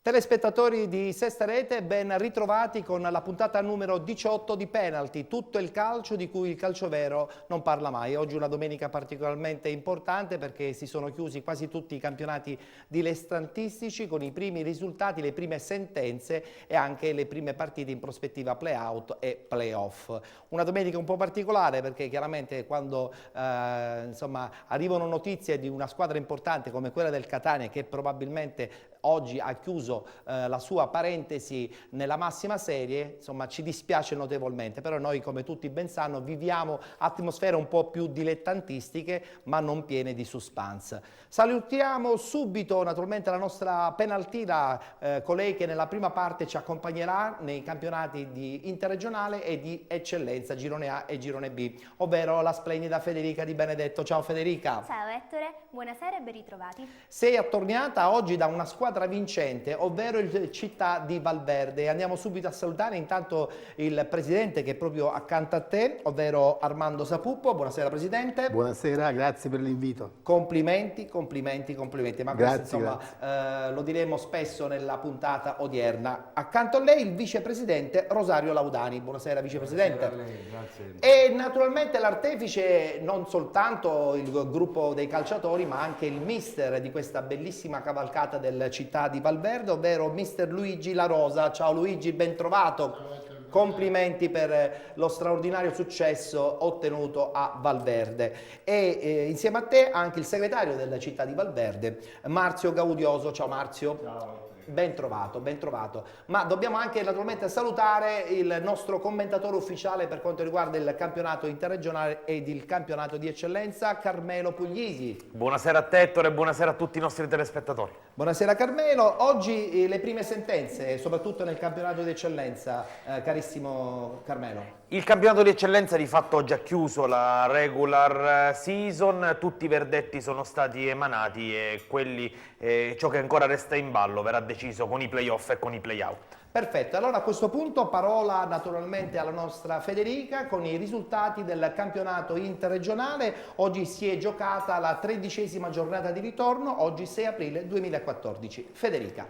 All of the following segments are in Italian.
Telespettatori di Sesta Rete, ben ritrovati con la puntata numero 18 di Penalty, tutto il calcio di cui il calcio vero non parla mai. Oggi una domenica particolarmente importante perché si sono chiusi quasi tutti i campionati dilettantistici con i primi risultati, le prime sentenze e anche le prime partite in prospettiva play-out e play-off. Una domenica un po' particolare perché chiaramente quando arrivano notizie di una squadra importante come quella del Catania che probabilmente oggi ha chiuso la sua parentesi nella massima serie, insomma ci dispiace notevolmente, però noi come tutti ben sanno viviamo atmosfere un po' più dilettantistiche ma non piene di suspense. Salutiamo subito naturalmente la nostra penaltina, colei che nella prima parte ci accompagnerà nei campionati di interregionale e di eccellenza, girone A e girone B, ovvero la splendida Federica Di Benedetto. Ciao Federica. Ciao Ettore, buonasera e ben ritrovati. Sei attorniata oggi da una squadra vincente, ovvero il Città di Valverde. Andiamo subito a salutare intanto il presidente che è proprio accanto a te, ovvero Armando Sapuppo. Buonasera presidente. Buonasera, grazie per l'invito. Complimenti, complimenti, complimenti. Ma grazie, questo insomma lo diremo spesso nella puntata odierna. Accanto a lei il vicepresidente Rosario Laudani. Buonasera vicepresidente. Buonasera a lei, grazie. E naturalmente l'artefice, non soltanto il gruppo dei calciatori, ma anche il mister di questa bellissima cavalcata del Città di Valverde, ovvero mister Luigi La Rosa. Ciao Luigi, ben trovato. Complimenti per lo straordinario successo ottenuto a Valverde. E insieme a te anche il segretario della Città di Valverde, Marzio Gaudioso. Ciao Marzio. Ciao. Ben trovato, ben trovato. Ma dobbiamo anche naturalmente salutare il nostro commentatore ufficiale per quanto riguarda il campionato interregionale ed il campionato di eccellenza, Carmelo Puglisi. Buonasera a te Ettore e buonasera a tutti i nostri telespettatori. Buonasera Carmelo. Oggi le prime sentenze, soprattutto nel campionato di eccellenza, carissimo Carmelo. Il campionato di eccellenza di fatto oggi ha chiuso la regular season, tutti i verdetti sono stati emanati e ciò che ancora resta in ballo verrà deciso con i playoff e con i playout. Perfetto, allora a questo punto parola naturalmente alla nostra Federica con i risultati del campionato interregionale. Oggi si è giocata la 13ª giornata di ritorno, oggi 6 aprile 2014. Federica.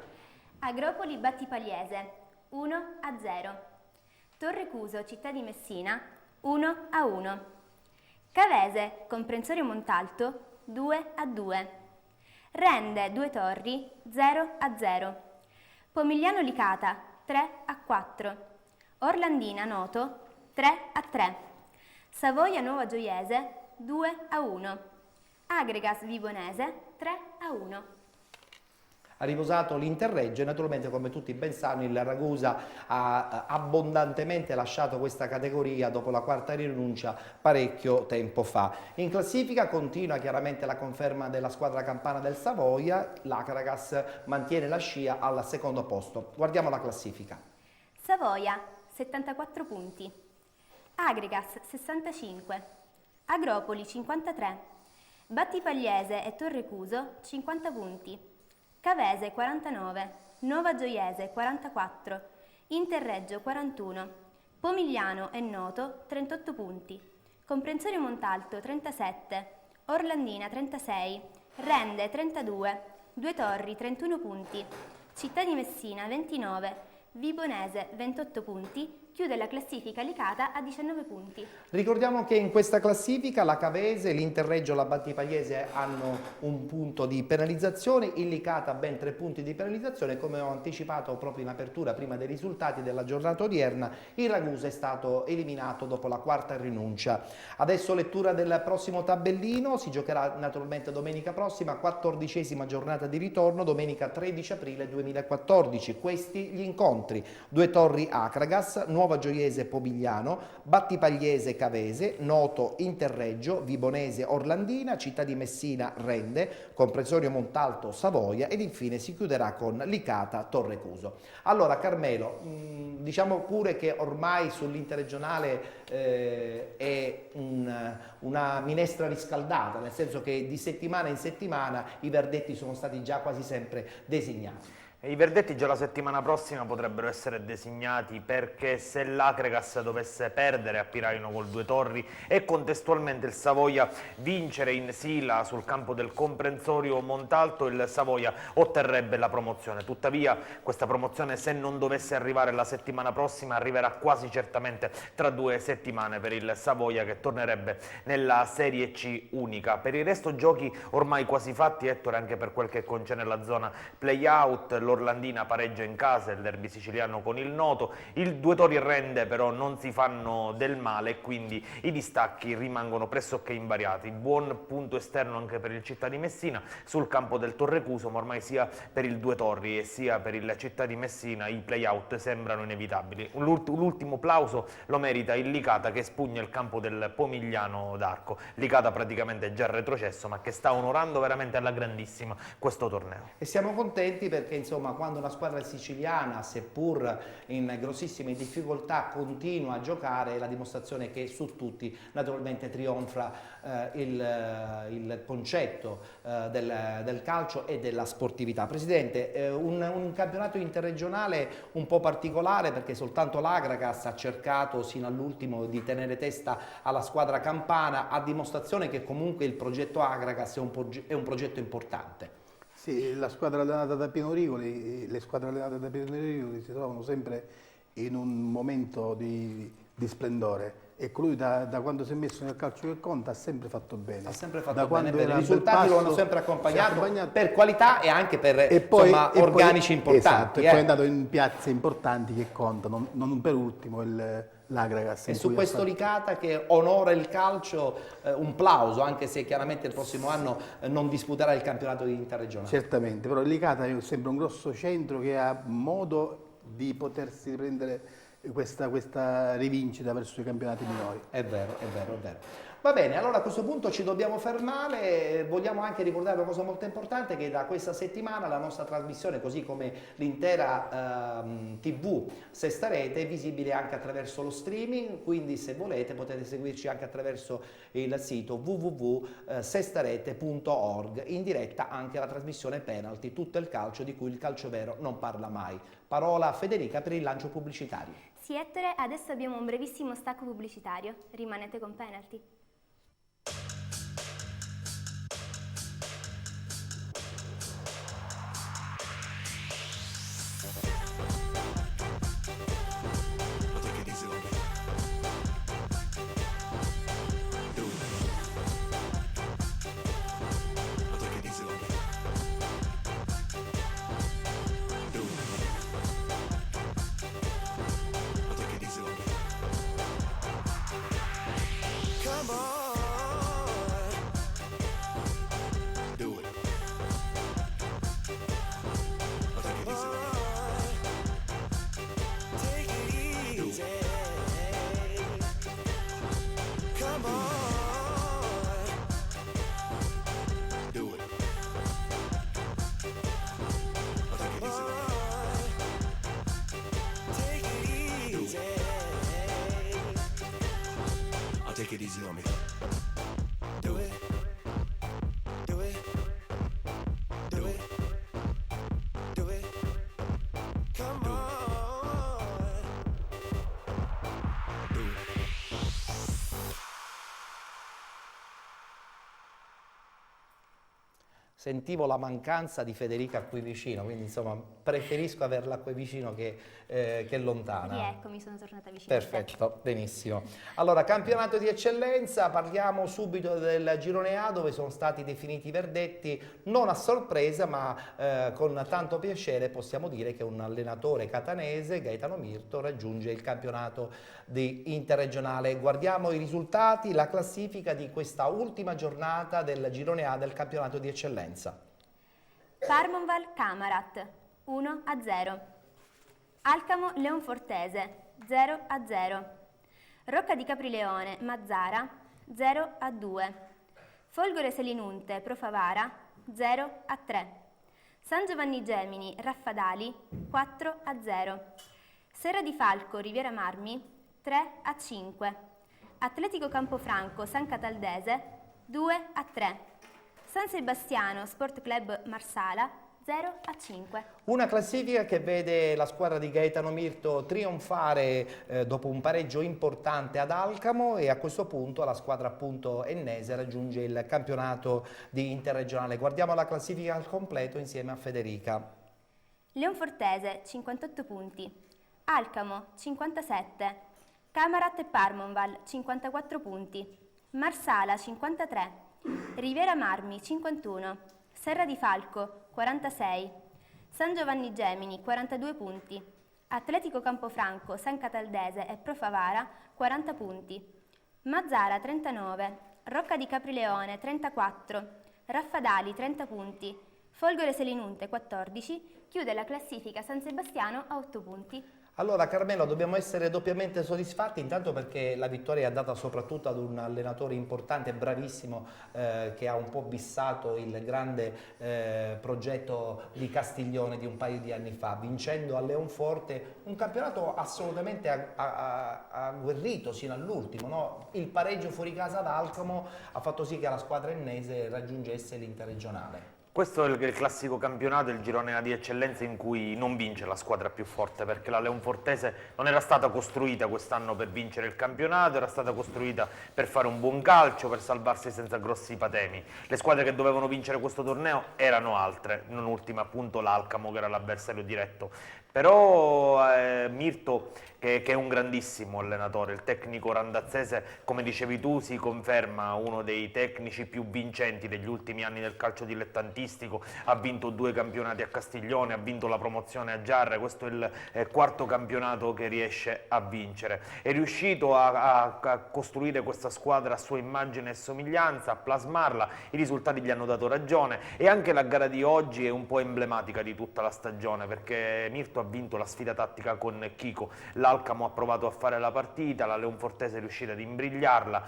Agropoli Battipaliese 1-0. Torrecuso Città di Messina 1-1. Cavese Comprensorio Montalto 2-2. Rende Due Torri 0-0. Pomigliano Licata 3-4. Orlandina Noto 3-3. Savoia Nuova Gioiese 2-1. Agregas Vibonese 3-1. Ha riposato l'Interreggio e naturalmente, come tutti ben sanno, il Ragusa ha abbondantemente lasciato questa categoria dopo la quarta rinuncia parecchio tempo fa. In classifica continua chiaramente la conferma della squadra campana del Savoia, l'Acragas mantiene la scia al secondo posto. Guardiamo la classifica. Savoia 74 punti. Agregas 65. Agropoli 53. Battipagliese e Torrecuso 50 punti. Cavese 49, Nuova Gioiese 44, Interreggio 41, Pomigliano e Noto 38 punti, Comprensorio Montalto 37, Orlandina 36, Rende 32, Due Torri 31 punti, Città di Messina 29, Vibonese 28 punti, chiude la classifica Licata a 19 punti. Ricordiamo che in questa classifica la Cavese, l'Interreggio e la Battipagliese hanno un punto di penalizzazione, il Licata ben 3 punti di penalizzazione. Come ho anticipato proprio in apertura prima dei risultati della giornata odierna, il Ragusa è stato eliminato dopo la quarta rinuncia. Adesso lettura del prossimo tabellino, si giocherà naturalmente domenica prossima, 14ª giornata di ritorno, domenica 13 aprile 2014. Questi gli incontri: Due Torri Acragas, Nuova Gioiese Pomigliano, Battipagliese Cavese, Noto Interreggio, Vibonese Orlandina, Città di Messina Rende, Comprensorio Montalto Savoia ed infine si chiuderà con Licata Torrecuso. Allora Carmelo, diciamo pure che ormai sull'interregionale è una minestra riscaldata, nel senso che di settimana in settimana i verdetti sono stati già quasi sempre designati. I verdetti già la settimana prossima potrebbero essere designati, perché se l'Agregas dovesse perdere a Piraino col Due Torri e contestualmente il Savoia vincere in Sila sul campo del comprensorio Montalto, il Savoia otterrebbe la promozione. Tuttavia questa promozione, se non dovesse arrivare la settimana prossima, arriverà quasi certamente tra 2 settimane per il Savoia, che tornerebbe nella Serie C unica. Per il resto giochi ormai quasi fatti, Ettore, anche per quel che concerne la zona play-out. L'Orlandina pareggia in casa il derby siciliano con il Noto, il Due Torri rende, però non si fanno del male e quindi i distacchi rimangono pressoché invariati. Buon punto esterno anche per il Città di Messina sul campo del Torrecuso, ma ormai sia per il Due Torri e sia per il Città di Messina i play-out sembrano inevitabili. L'ultimo plauso lo merita il Licata, che spugna il campo del Pomigliano d'Arco. Licata praticamente già retrocesso, ma che sta onorando veramente alla grandissima questo torneo. E siamo contenti perché insomma quando una squadra siciliana, seppur in grossissime difficoltà, continua a giocare, è la dimostrazione che su tutti naturalmente trionfa il concetto del calcio e della sportività. Presidente, un campionato interregionale un po' particolare, perché soltanto l'Agragas ha cercato sino all'ultimo di tenere testa alla squadra campana, a dimostrazione che comunque il progetto Agragas è un progetto importante. Sì, la squadra allenata da Pino Rigoli, le squadre allenate da Pino Rigoli si trovano sempre in un momento di splendore. Ecco, lui da quando si è messo nel calcio che conta ha sempre fatto bene. Ha sempre fatto da bene, quando i risultati lo hanno sempre accompagnato per qualità e anche per organici importanti. Esatto, e poi è andato in piazze importanti che contano, non per ultimo l'Agragas. E su questo Licata che onora il calcio, un plauso, anche se chiaramente il prossimo anno non disputerà il campionato interregionale. Certamente, però il Licata è sempre un grosso centro che ha modo di potersi prendere questa rivincita verso i campionati minori. È vero, è vero, è vero. Va bene, allora a questo punto ci dobbiamo fermare. Vogliamo anche ricordare una cosa molto importante, che da questa settimana la nostra trasmissione, così come l'intera TV Sesta Rete, è visibile anche attraverso lo streaming, quindi se volete potete seguirci anche attraverso il sito www.sestarete.org, in diretta anche la trasmissione Penalty, tutto il calcio di cui il calcio vero non parla mai. Parola a Federica per il lancio pubblicitario. Sì, Ettore, adesso abbiamo un brevissimo stacco pubblicitario. Rimanete con Penalty. Take it easy on me. Do it. Do it. Do it. Do it. Come on. Do it. Sentivo la mancanza di Federica qui vicino, quindi insomma preferisco averla qui vicino che lontana. Rieccomi, sono tornata vicino. Perfetto, benissimo. Allora, campionato di eccellenza, parliamo subito del girone A, dove sono stati definiti i verdetti, non a sorpresa, ma con tanto piacere possiamo dire che un allenatore catanese, Gaetano Mirto, raggiunge il campionato di interregionale. Guardiamo i risultati, la classifica di questa ultima giornata del girone A del campionato di eccellenza. Parmonval Camarat 1-0. Alcamo Leonfortese 0-0. Rocca di Caprileone Mazzara 0-2. Folgore Selinunte Profavara 0-3. San Giovanni Gemini Raffadali 4-0. Serra di Falco Riviera Marmi 3-5. Atletico Campofranco San Cataldese 2-3. San Sebastiano Sport Club Marsala 0-5. Una classifica che vede la squadra di Gaetano Mirto trionfare dopo un pareggio importante ad Alcamo, e a questo punto la squadra appunto ennese raggiunge il campionato di interregionale. Guardiamo la classifica al completo insieme a Federica. Leonfortese 58 punti, Alcamo 57, Camarat e Parmonval 54 punti, Marsala 53, Riviera Marmi 51, Serra di Falco 46, San Giovanni Gemini 42 punti, Atletico Campofranco, San Cataldese e Pro Favara 40 punti, Mazzara 39, Rocca di Caprileone 34, Raffadali 30 punti, Folgore Selinunte 14, chiude la classifica San Sebastiano a 8 punti. Allora Carmelo, dobbiamo essere doppiamente soddisfatti, intanto perché la vittoria è andata soprattutto ad un allenatore importante e bravissimo che ha un po' bissato il grande progetto di Castiglione di un paio di anni fa, vincendo a Leonforte un campionato assolutamente agguerrito sino all'ultimo, no? Il pareggio fuori casa ad Alcamo ha fatto sì che la squadra ennese raggiungesse l'interregionale. Questo è il classico campionato, il girone A di eccellenza in cui non vince la squadra più forte, perché la Leonfortese non era stata costruita quest'anno per vincere il campionato, era stata costruita per fare un buon calcio, per salvarsi senza grossi patemi. Le squadre che dovevano vincere questo torneo erano altre, non ultima appunto l'Alcamo che era l'avversario diretto. Però Mirto, che è un grandissimo allenatore, il tecnico randazzese, come dicevi tu, si conferma uno dei tecnici più vincenti degli ultimi anni del calcio dilettantistico, ha vinto 2 campionati a Castiglione, ha vinto la promozione a Giarre, questo è il 4º campionato che riesce a vincere. È riuscito a costruire questa squadra a sua immagine e somiglianza, a plasmarla, i risultati gli hanno dato ragione, e anche la gara di oggi è un po' emblematica di tutta la stagione, perché Mirto ha vinto la sfida tattica con Chico, l'Alcamo ha provato a fare la partita, la Leonfortese è riuscita ad imbrigliarla,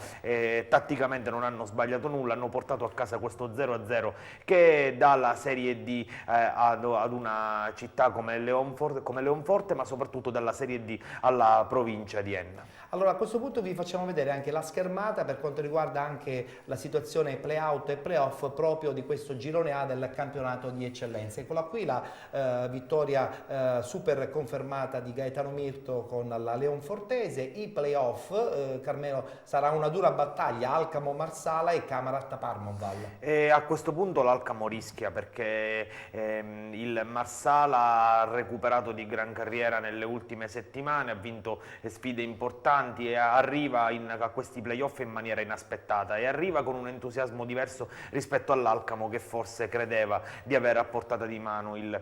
tatticamente non hanno sbagliato nulla, hanno portato a casa questo 0-0 che dà la Serie D ad una città come Leonforte, ma soprattutto dalla Serie D alla provincia di Enna. Allora a questo punto vi facciamo vedere anche la schermata per quanto riguarda anche la situazione play-out e play-off proprio di questo girone A del campionato di eccellenza. Eccola qui la vittoria super confermata di Gaetano Mirto con la Leonfortese. I play-off, Carmelo, sarà una dura battaglia, Alcamo Marsala e Camarat Parmonval. E a questo punto l'Alcamo rischia, perché il Marsala ha recuperato di gran carriera nelle ultime settimane, ha vinto sfide importanti e arriva a questi playoff in maniera inaspettata, e arriva con un entusiasmo diverso rispetto all'Alcamo, che forse credeva di avere a portata di mano il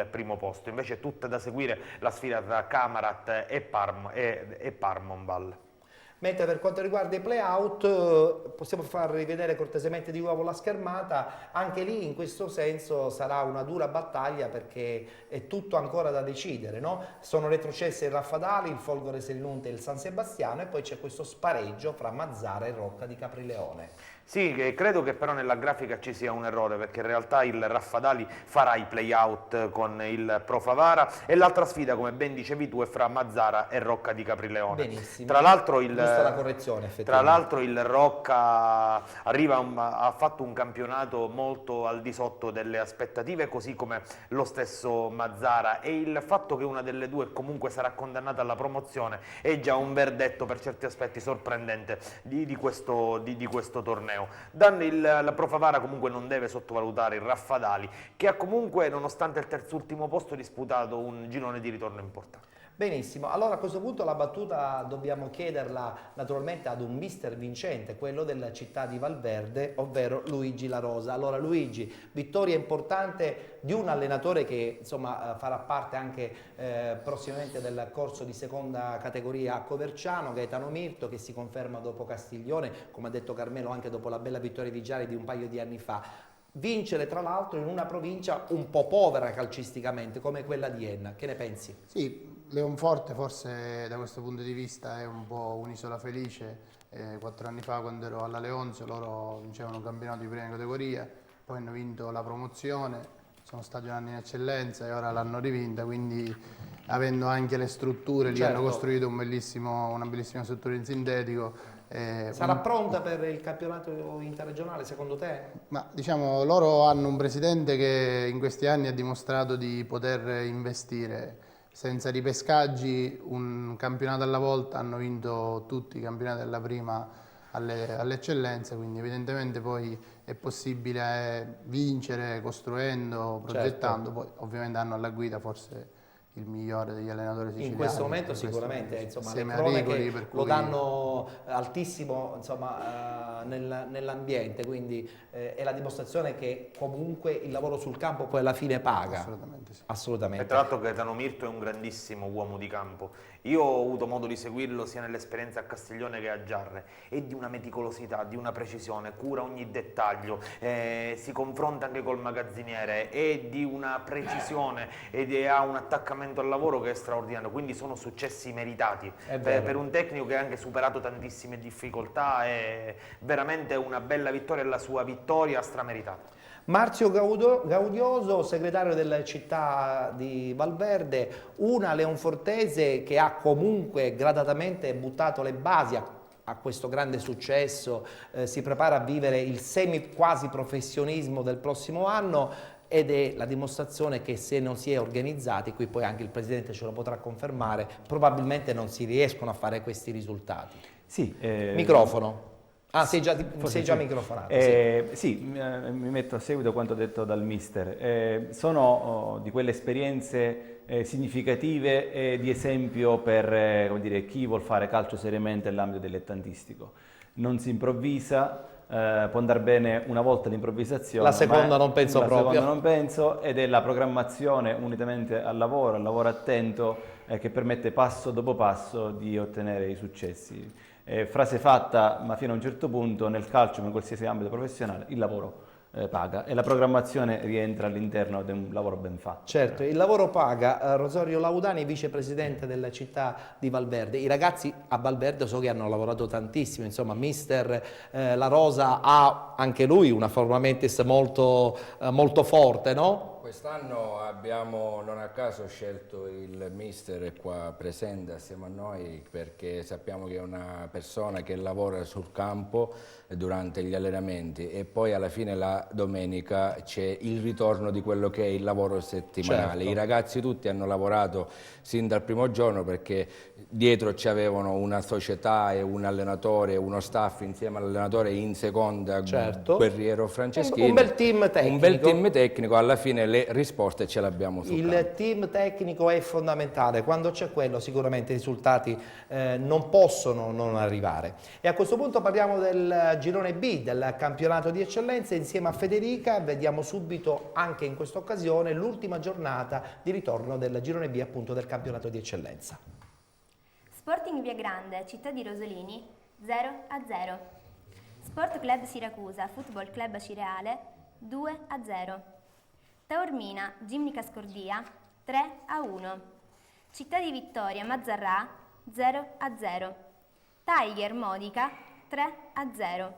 primo posto. Invece è tutta da seguire la sfida tra Camarat e Parmonval. Mentre per quanto riguarda i play-out possiamo far rivedere cortesemente di nuovo la schermata, anche lì in questo senso sarà una dura battaglia perché è tutto ancora da decidere, no? Sono retrocesse il Raffadali, il Folgore Selinunte e il San Sebastiano, e poi c'è questo spareggio fra Mazzara e Rocca di Caprileone. Sì, credo che però nella grafica ci sia un errore, perché in realtà il Raffadali farà i play-out con il Pro Favara, e l'altra sfida, come ben dicevi tu, è fra Mazzara e Rocca di Caprileone. Benissimo. Tra l'altro la correzione, tra l'altro il Rocca ha fatto un campionato molto al di sotto delle aspettative, così come lo stesso Mazzara, e il fatto che una delle due comunque sarà condannata alla promozione è già un verdetto per certi aspetti sorprendente di questo torneo. La Pro Favara comunque non deve sottovalutare il Raffadali, che ha comunque, nonostante il terzultimo posto, disputato un girone di ritorno importante. Benissimo, allora a questo punto la battuta dobbiamo chiederla naturalmente ad un mister vincente, quello della città di Valverde, ovvero Luigi La Rosa. Allora Luigi, vittoria importante di un allenatore che insomma farà parte anche prossimamente del corso di seconda categoria a Coverciano, Gaetano Mirto, che si conferma dopo Castiglione, come ha detto Carmelo anche dopo la bella vittoria di Giari di un paio di anni fa. Vincere tra l'altro in una provincia un po' povera calcisticamente come quella di Enna, che ne pensi? Sì, Leonforte forse da questo punto di vista è un po' un'isola felice. 4 anni fa, quando ero alla Leonzio, loro vincevano un campionato di prima categoria, poi hanno vinto la promozione, sono stati un anno in eccellenza e ora l'hanno rivinta, quindi avendo anche le strutture, lì hanno costruito una bellissima struttura in sintetico, Sarà pronta per il campionato interregionale secondo te? Ma diciamo, loro hanno un presidente che in questi anni ha dimostrato di poter investire senza ripescaggi, un campionato alla volta, hanno vinto tutti i campionati della prima alle eccellenze, quindi evidentemente poi è possibile vincere costruendo, progettando, poi ovviamente hanno alla guida forse il migliore degli allenatori siciliani. In questo momento sicuramente, insomma, le a cronache Rigoli, per lo cui danno altissimo, insomma, nell'ambiente, quindi è la dimostrazione che comunque il lavoro sul campo poi alla fine paga. assolutamente sì. Assolutamente. E tra l'altro Gaetano Mirto è un grandissimo uomo di campo. Io ho avuto modo di seguirlo sia nell'esperienza a Castiglione che a Giarre. È di una meticolosità, di una precisione, cura ogni dettaglio, si confronta anche col magazziniere, è di una precisione ed ha un attaccamento al lavoro che è straordinario, quindi sono successi meritati. Per un tecnico che ha anche superato tantissime difficoltà è veramente una bella vittoria e la sua vittoria strameritata. Marzio Gaudioso, segretario della città di Valverde, una leonfortese che ha comunque gradatamente buttato le basi a questo grande successo, si prepara a vivere il quasi professionismo del prossimo anno ed è la dimostrazione che se non si è organizzati, qui poi anche il Presidente ce lo potrà confermare, probabilmente non si riescono a fare questi risultati. Sì, Microfono. Ah, sei già microfonato. Sì, mi metto a seguito a quanto detto dal mister. Sono di quelle esperienze significative e di esempio per come dire, chi vuol fare calcio seriamente nell'ambito dilettantistico. Non si improvvisa, può andare bene una volta l'improvvisazione. La seconda non penso proprio. La seconda non penso, ed è la programmazione unitamente al lavoro attento che permette passo dopo passo di ottenere i successi. Frase fatta, ma fino a un certo punto nel calcio, come in qualsiasi ambito professionale, il lavoro paga e la programmazione rientra all'interno di un lavoro ben fatto. Certo, il lavoro paga. Rosario Laudani, vicepresidente della città di Valverde. I ragazzi a Valverde so che hanno lavorato tantissimo, insomma, mister La Rosa ha anche lui una forma mentis molto forte, no? Quest'anno abbiamo non a caso scelto il mister qua presente assieme a noi perché sappiamo che è una persona che lavora sul campo durante gli allenamenti e poi alla fine la domenica c'è il ritorno di quello che è il lavoro settimanale. Certo. I ragazzi tutti hanno lavorato sin dal primo giorno perché dietro ci avevano una società e un allenatore, uno staff insieme all'allenatore in seconda, certo. Guerriero Franceschini. Un bel team tecnico. Un bel team tecnico, alla fine le risposte ce l'abbiamo sul campo. Il team tecnico è fondamentale, quando c'è quello sicuramente i risultati non possono non arrivare. E a questo punto parliamo del girone B, del campionato di eccellenza, insieme a Federica vediamo subito anche in questa occasione l'ultima giornata di ritorno del girone B appunto del campionato di eccellenza. Sporting Via Grande, città di Rosolini, 0-0. Sport Club Siracusa, Football Club Cireale, 2-0. Taormina, Gimnica Scordia, 3-1. Città di Vittoria, Mazzarrà, 0-0. Tiger Modica, 3-0.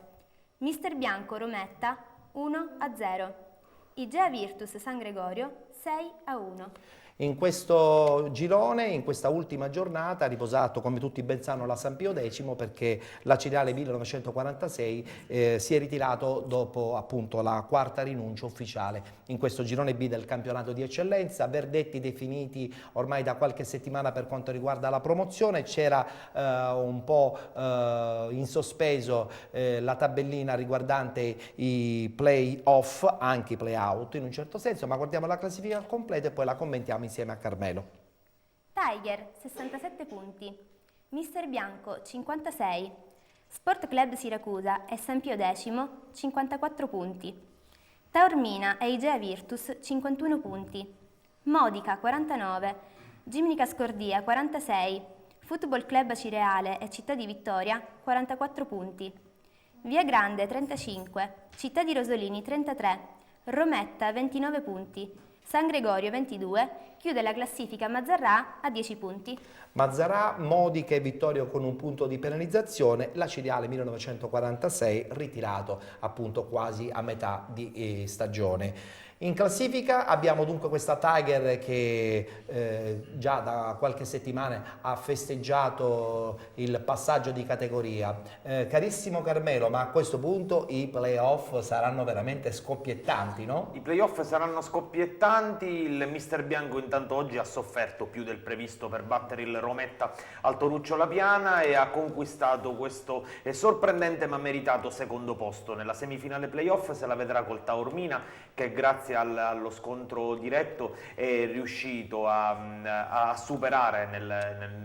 Mister Bianco Rometta, 1-0. Igea Virtus San Gregorio, 6-1. In questo girone, in questa ultima giornata, ha riposato, come tutti ben sanno, la San Pio X perché la Cireale 1946 si è ritirato dopo appunto la quarta rinuncia ufficiale in questo girone B del campionato di eccellenza. Verdetti definiti ormai da qualche settimana per quanto riguarda la promozione, c'era un po' in sospeso la tabellina riguardante i play-off, anche i play-out in un certo senso, ma guardiamo la classifica completa e poi la commentiamo insieme a Carmelo. Tiger 67 punti, Mister Bianco 56, Sport Club Siracusa e San Pio X 54 punti, Taormina e Igea Virtus 51 punti, Modica 49, Gimnica Scordia 46, Football Club Cireale e Città di Vittoria 44 punti, Via Grande 35, Città di Rosolini 33, Rometta 29 punti, San Gregorio 22, chiude la classifica Mazzarrà a 10 punti. Mazzarrà, Modica e Vittorio con un punto di penalizzazione, la Cireale 1946 ritirato appunto quasi a metà di stagione. In classifica abbiamo dunque questa Tiger che già da qualche settimana ha festeggiato il passaggio di categoria. Carissimo Carmelo, ma a questo punto i playoff saranno veramente scoppiettanti, no? I playoff saranno scoppiettanti, il mister Bianco intanto oggi ha sofferto più del previsto per battere il Rometta al Toruccio La Piana e ha conquistato questo sorprendente ma meritato secondo posto. Nella semifinale playoff se la vedrà col Taormina, che grazie allo scontro diretto è riuscito a superare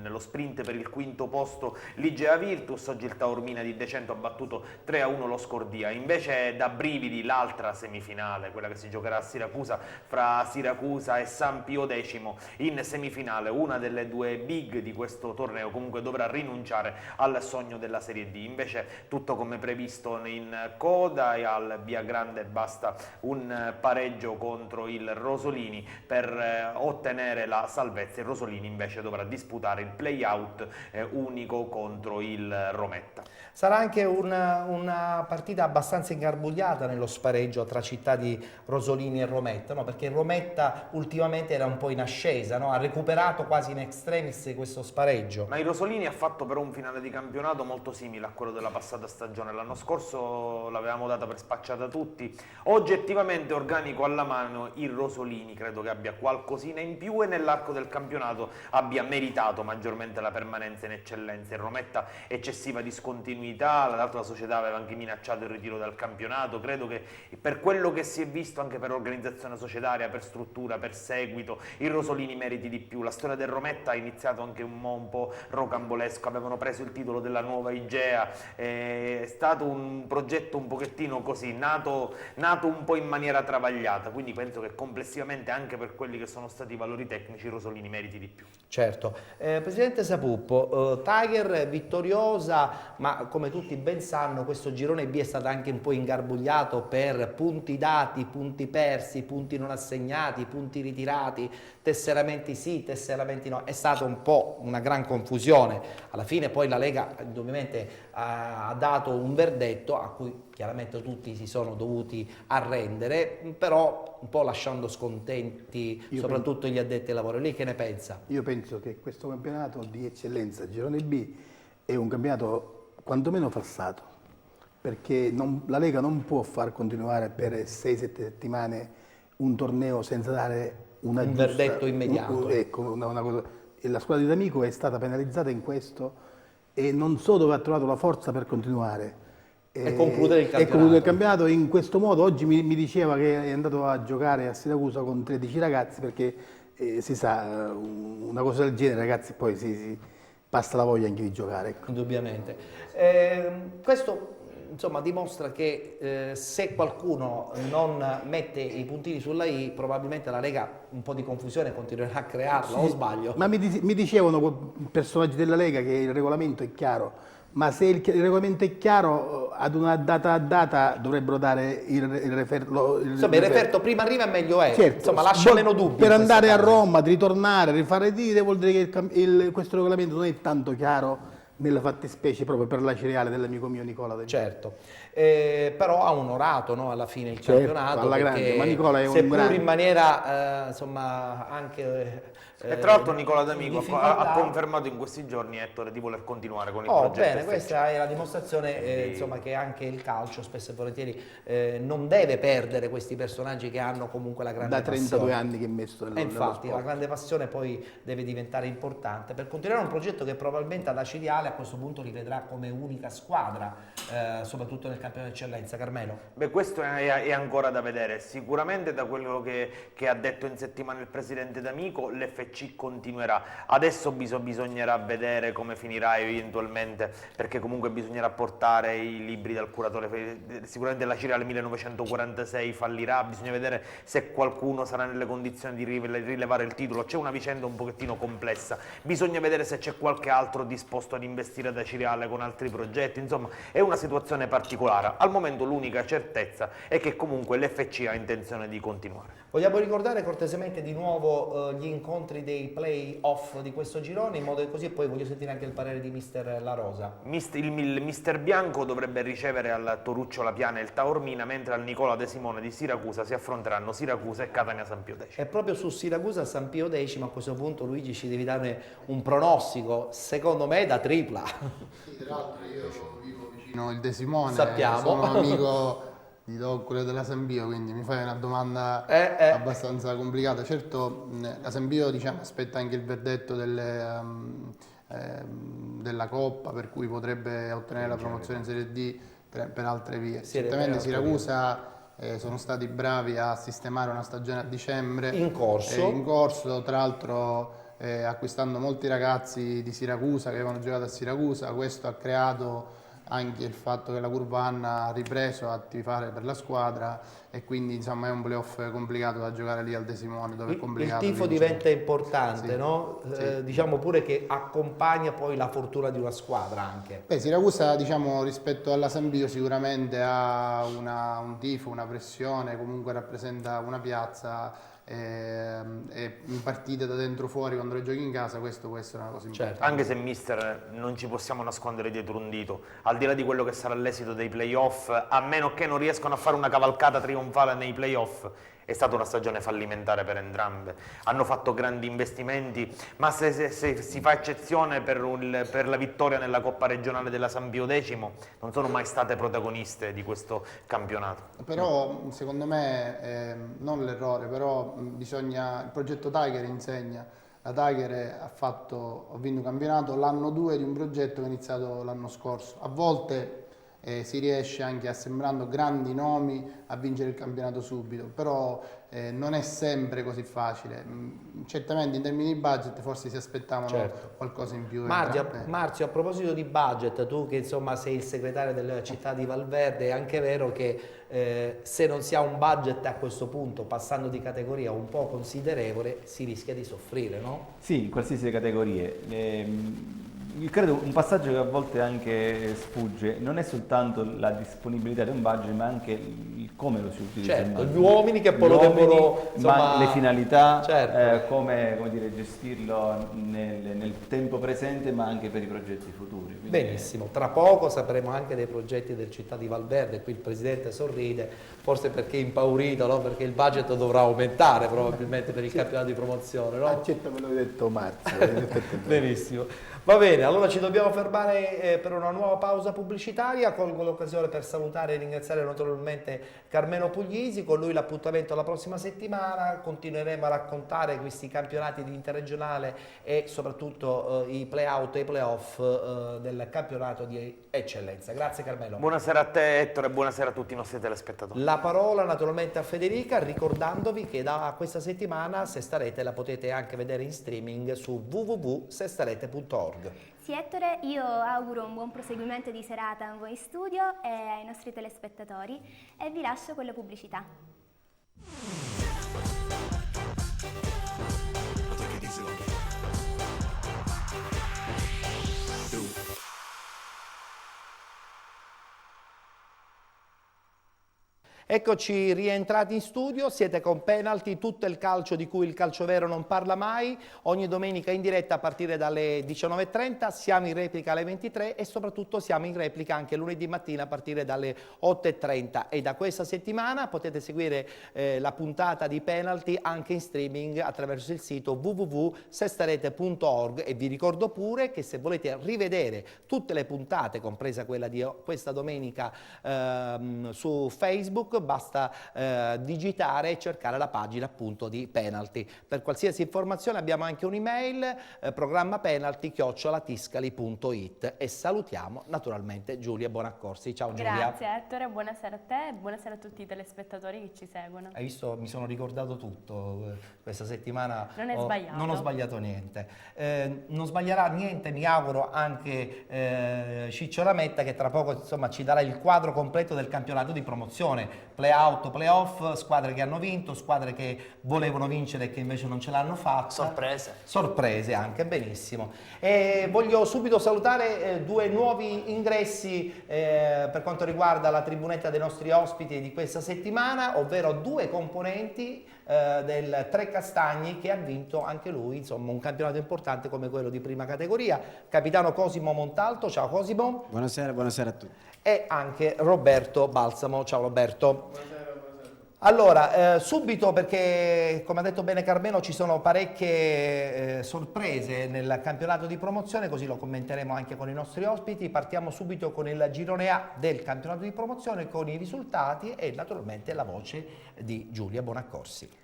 nello sprint per il quinto posto l'Igea Virtus. Oggi il Taormina di Decento ha battuto 3-1 lo Scordia. Invece da brividi l'altra semifinale, quella che si giocherà a Siracusa, fra Siracusa e San Pio X in semifinale. Una delle due big di questo torneo comunque dovrà rinunciare al sogno della Serie D. Invece tutto come previsto in coda, e al Via Grande basta un pareggio contro il Rosolini per ottenere la salvezza. Il Rosolini invece dovrà disputare il play-out unico contro il Rometta. Sarà anche una partita abbastanza ingarbugliata nello spareggio tra città di Rosolini e Rometta, no? Perché Rometta ultimamente era un po' in ascesa, no? Ha recuperato quasi in extremis questo spareggio. Ma il Rosolini ha fatto però un finale di campionato molto simile a quello della passata stagione. L'anno scorso l'avevamo data per spacciata tutti. Oggettivamente organico alla mano, il Rosolini credo che abbia qualcosina in più e nell'arco del campionato abbia meritato maggiormente la permanenza in eccellenza. Il Rometta eccessiva discontinuità, l'altra società aveva anche minacciato il ritiro dal campionato. Credo che per quello che si è visto, anche per organizzazione societaria, per struttura, per seguito, il Rosolini meriti di più. La storia del Rometta ha iniziato anche un po' rocambolesco, avevano preso il titolo della nuova Igea, è stato un progetto un pochettino così, nato un po' in maniera travagliata, quindi penso che complessivamente anche per quelli che sono stati i valori tecnici Rosolini meriti di più. Certo. Presidente Sapuppo, Tiger vittoriosa, ma come tutti ben sanno questo girone B è stato anche un po' ingarbugliato per punti dati, punti persi, punti non assegnati, punti ritirati, tesseramenti sì, tesseramenti no. È stata un po' una gran confusione. Alla fine poi la Lega indubbiamente ha dato un verdetto a cui chiaramente tutti si sono dovuti arrendere, però un po' lasciando scontenti soprattutto gli addetti ai lavori. Lei che ne pensa? Io penso che questo campionato di eccellenza girone B è un campionato quantomeno falsato, perché la Lega non può far continuare per 6-7 settimane un torneo senza dare un verdetto immediato. Ecco, una cosa. E la squadra di D'Amico è stata penalizzata in questo e non so dove ha trovato la forza per continuare. E concludere il campionato. In questo modo. Oggi mi diceva che è andato a giocare a Siracusa con 13 ragazzi, perché si sa, una cosa del genere, ragazzi, poi si passa la voglia anche di giocare. Ecco. Indubbiamente. Questo insomma dimostra che se qualcuno non mette i puntini sulla I, probabilmente la Lega un po' di confusione continuerà a crearla, o sbaglio? Ma mi dicevano personaggi della Lega che il regolamento è chiaro. Ma se il regolamento è chiaro, ad una data dovrebbero dare il referto. Insomma, il referto prima arriva e meglio è. Certo, insomma, lascia meno dubbi. Per andare a Roma, di ritornare, rifare dire, vuol dire che questo regolamento non è tanto chiaro nella fattispecie proprio per la cereale dell'amico mio Nicola. Certo, però ha onorato, no, alla fine il campionato, alla grande. Ma Nicola è un seppur grande. in maniera insomma anche e tra l'altro Nicola D'Amico ha confermato in questi giorni, Ettore, di voler continuare con il progetto. Bene, questa è la dimostrazione insomma, che anche il calcio spesso e volentieri non deve perdere questi personaggi che hanno comunque la grande passione. Da 32 anni che è messo nello infatti sport. la grande passione poi deve diventare importante per continuare un progetto che probabilmente alla Ciriale a questo punto li vedrà come unica squadra, soprattutto nel campionato d'eccellenza. Carmelo? Beh, questo è ancora da vedere. Sicuramente da quello che ha detto in settimana il presidente D'Amico, l'FC continuerà. Adesso bisognerà vedere come finirà eventualmente, perché comunque bisognerà portare i libri dal curatore. Sicuramente la Ciriale 1946 fallirà, bisogna vedere se qualcuno sarà nelle condizioni di rilevare il titolo. C'è una vicenda un pochettino complessa, bisogna vedere se c'è qualche altro disposto ad investire da Ciriale con altri progetti. Insomma, è una situazione particolare. Pescara. Al momento l'unica certezza è che comunque l'FC ha intenzione di continuare. Vogliamo ricordare cortesemente di nuovo gli incontri dei play-off di questo girone, in modo che così, e poi voglio sentire anche il parere di mister La Rosa. Il mister Bianco dovrebbe ricevere al Toruccio La Piana e il Taormina, mentre al Nicola De Simone di Siracusa si affronteranno Siracusa e Catania San Pio X. E proprio su Siracusa San Pio X, a questo punto Luigi ci devi dare un pronostico, secondo me da tripla. Sì, tra l'altro io vivo vicino il De Simone, Sappiamo. sono amico di quello della San Pio, quindi mi fai una domanda abbastanza complicata. Certo, la San Pio, diciamo, aspetta anche il verdetto della Coppa, per cui potrebbe ottenere la promozione in Serie D per altre vie. Certamente Siracusa sono stati bravi a sistemare una stagione a dicembre In corso. tra l'altro acquistando molti ragazzi di Siracusa che avevano giocato a Siracusa. Questo ha creato anche il fatto che la Curva Anna ha ripreso a tifare per la squadra, e quindi insomma è un playoff complicato da giocare lì al De Simone, dove è complicato Il tifo vincere. diventa importante, Sì, no? sì. Diciamo pure che accompagna poi la fortuna di una squadra anche. Beh, Siracusa, diciamo, rispetto alla San Pio sicuramente ha un tifo, una pressione, comunque rappresenta una piazza, e in partite da dentro fuori, quando le giochi in casa, questo può essere una cosa importante. Anche se mister non ci possiamo nascondere dietro un dito, al di là di quello che sarà l'esito dei playoff, a meno che non riescano a fare una cavalcata trionfale nei playoff, è stata una stagione fallimentare per entrambe. Hanno fatto grandi investimenti, ma se si fa eccezione per la vittoria nella Coppa regionale della San Pio X, non sono mai state protagoniste di questo campionato. Però secondo me, non l'errore, però il progetto Tiger insegna. La Tiger ha vinto un campionato l'anno 2 di un progetto che è iniziato l'anno scorso. A volte si riesce anche assemblando grandi nomi a vincere il campionato subito, però non è sempre così facile. Certamente in termini di budget forse si aspettavano qualcosa in più. Marzio, a proposito di budget, tu che insomma sei il segretario della città di Valverde, è anche vero che se non si ha un budget a questo punto, passando di categoria un po' considerevole, si rischia di soffrire, no? Sì, in qualsiasi categorie. Io credo un passaggio che a volte anche sfugge, non è soltanto la disponibilità di un budget, ma anche il come lo si utilizza. Certo, gli uomini che poi lo devono, ma le finalità, certo. come dire, gestirlo nel tempo presente, ma anche per i progetti futuri. Quindi, benissimo, tra poco sapremo anche dei progetti del città di Valverde. Qui il presidente sorride, forse perché è impaurito, no? Perché il budget dovrà aumentare probabilmente per il campionato di promozione, no? Accetta quello che hai detto Marzio. Benissimo. Va bene, allora ci dobbiamo fermare per una nuova pausa pubblicitaria. Colgo l'occasione per salutare e ringraziare naturalmente Carmelo Puglisi. Con lui l'appuntamento la prossima settimana. Continueremo a raccontare questi campionati di interregionale e soprattutto i play-out e i play-off del campionato di eccellenza. Grazie Carmelo. Buonasera a te Ettore e buonasera a tutti i nostri telespettatori. La parola naturalmente a Federica, ricordandovi che da questa settimana Sestarete la potete anche vedere in streaming su www.sestarete.org. Sì, Ettore, io auguro un buon proseguimento di serata a voi in studio e ai nostri telespettatori e vi lascio con la pubblicità. Eccoci rientrati in studio, siete con Penalty, tutto il calcio di cui il calcio vero non parla mai, ogni domenica in diretta a partire dalle 19:30, siamo in replica alle 23 e soprattutto siamo in replica anche lunedì mattina a partire dalle 8:30 e da questa settimana potete seguire la puntata di Penalty anche in streaming attraverso il sito www.sestarete.org e vi ricordo pure che se volete rivedere tutte le puntate, compresa quella di questa domenica su Facebook, basta digitare e cercare la pagina appunto di Penalty. Per qualsiasi informazione abbiamo anche un'email, programmapenalty@tiscali.it e salutiamo naturalmente Giulia Bonaccorsi. Ciao Giulia. Grazie Ettore, buonasera a te e buonasera a tutti i telespettatori che ci seguono. Hai visto, mi sono ricordato tutto questa settimana. Non è sbagliato. Non ho sbagliato niente. Non sbaglierà niente, mi auguro, anche Ciccio Lametta, che tra poco insomma ci darà il quadro completo del campionato di promozione. play-out, play-off, squadre che hanno vinto, squadre che volevano vincere e che invece non ce l'hanno fatta. Sorprese. Sorprese anche, benissimo. E voglio subito salutare due nuovi ingressi per quanto riguarda la tribunetta dei nostri ospiti di questa settimana, ovvero due componenti del Tre Castagni, che ha vinto anche lui, insomma, un campionato importante come quello di prima categoria. Capitano Cosimo Montalto, ciao Cosimo. Buonasera a tutti. E anche Roberto Balsamo, ciao Roberto. Allora, subito, perché come ha detto bene Carmelo ci sono parecchie sorprese nel campionato di promozione, così lo commenteremo anche con i nostri ospiti. Partiamo subito con il girone A del campionato di promozione, con i risultati e naturalmente la voce di Giulia Bonaccorsi.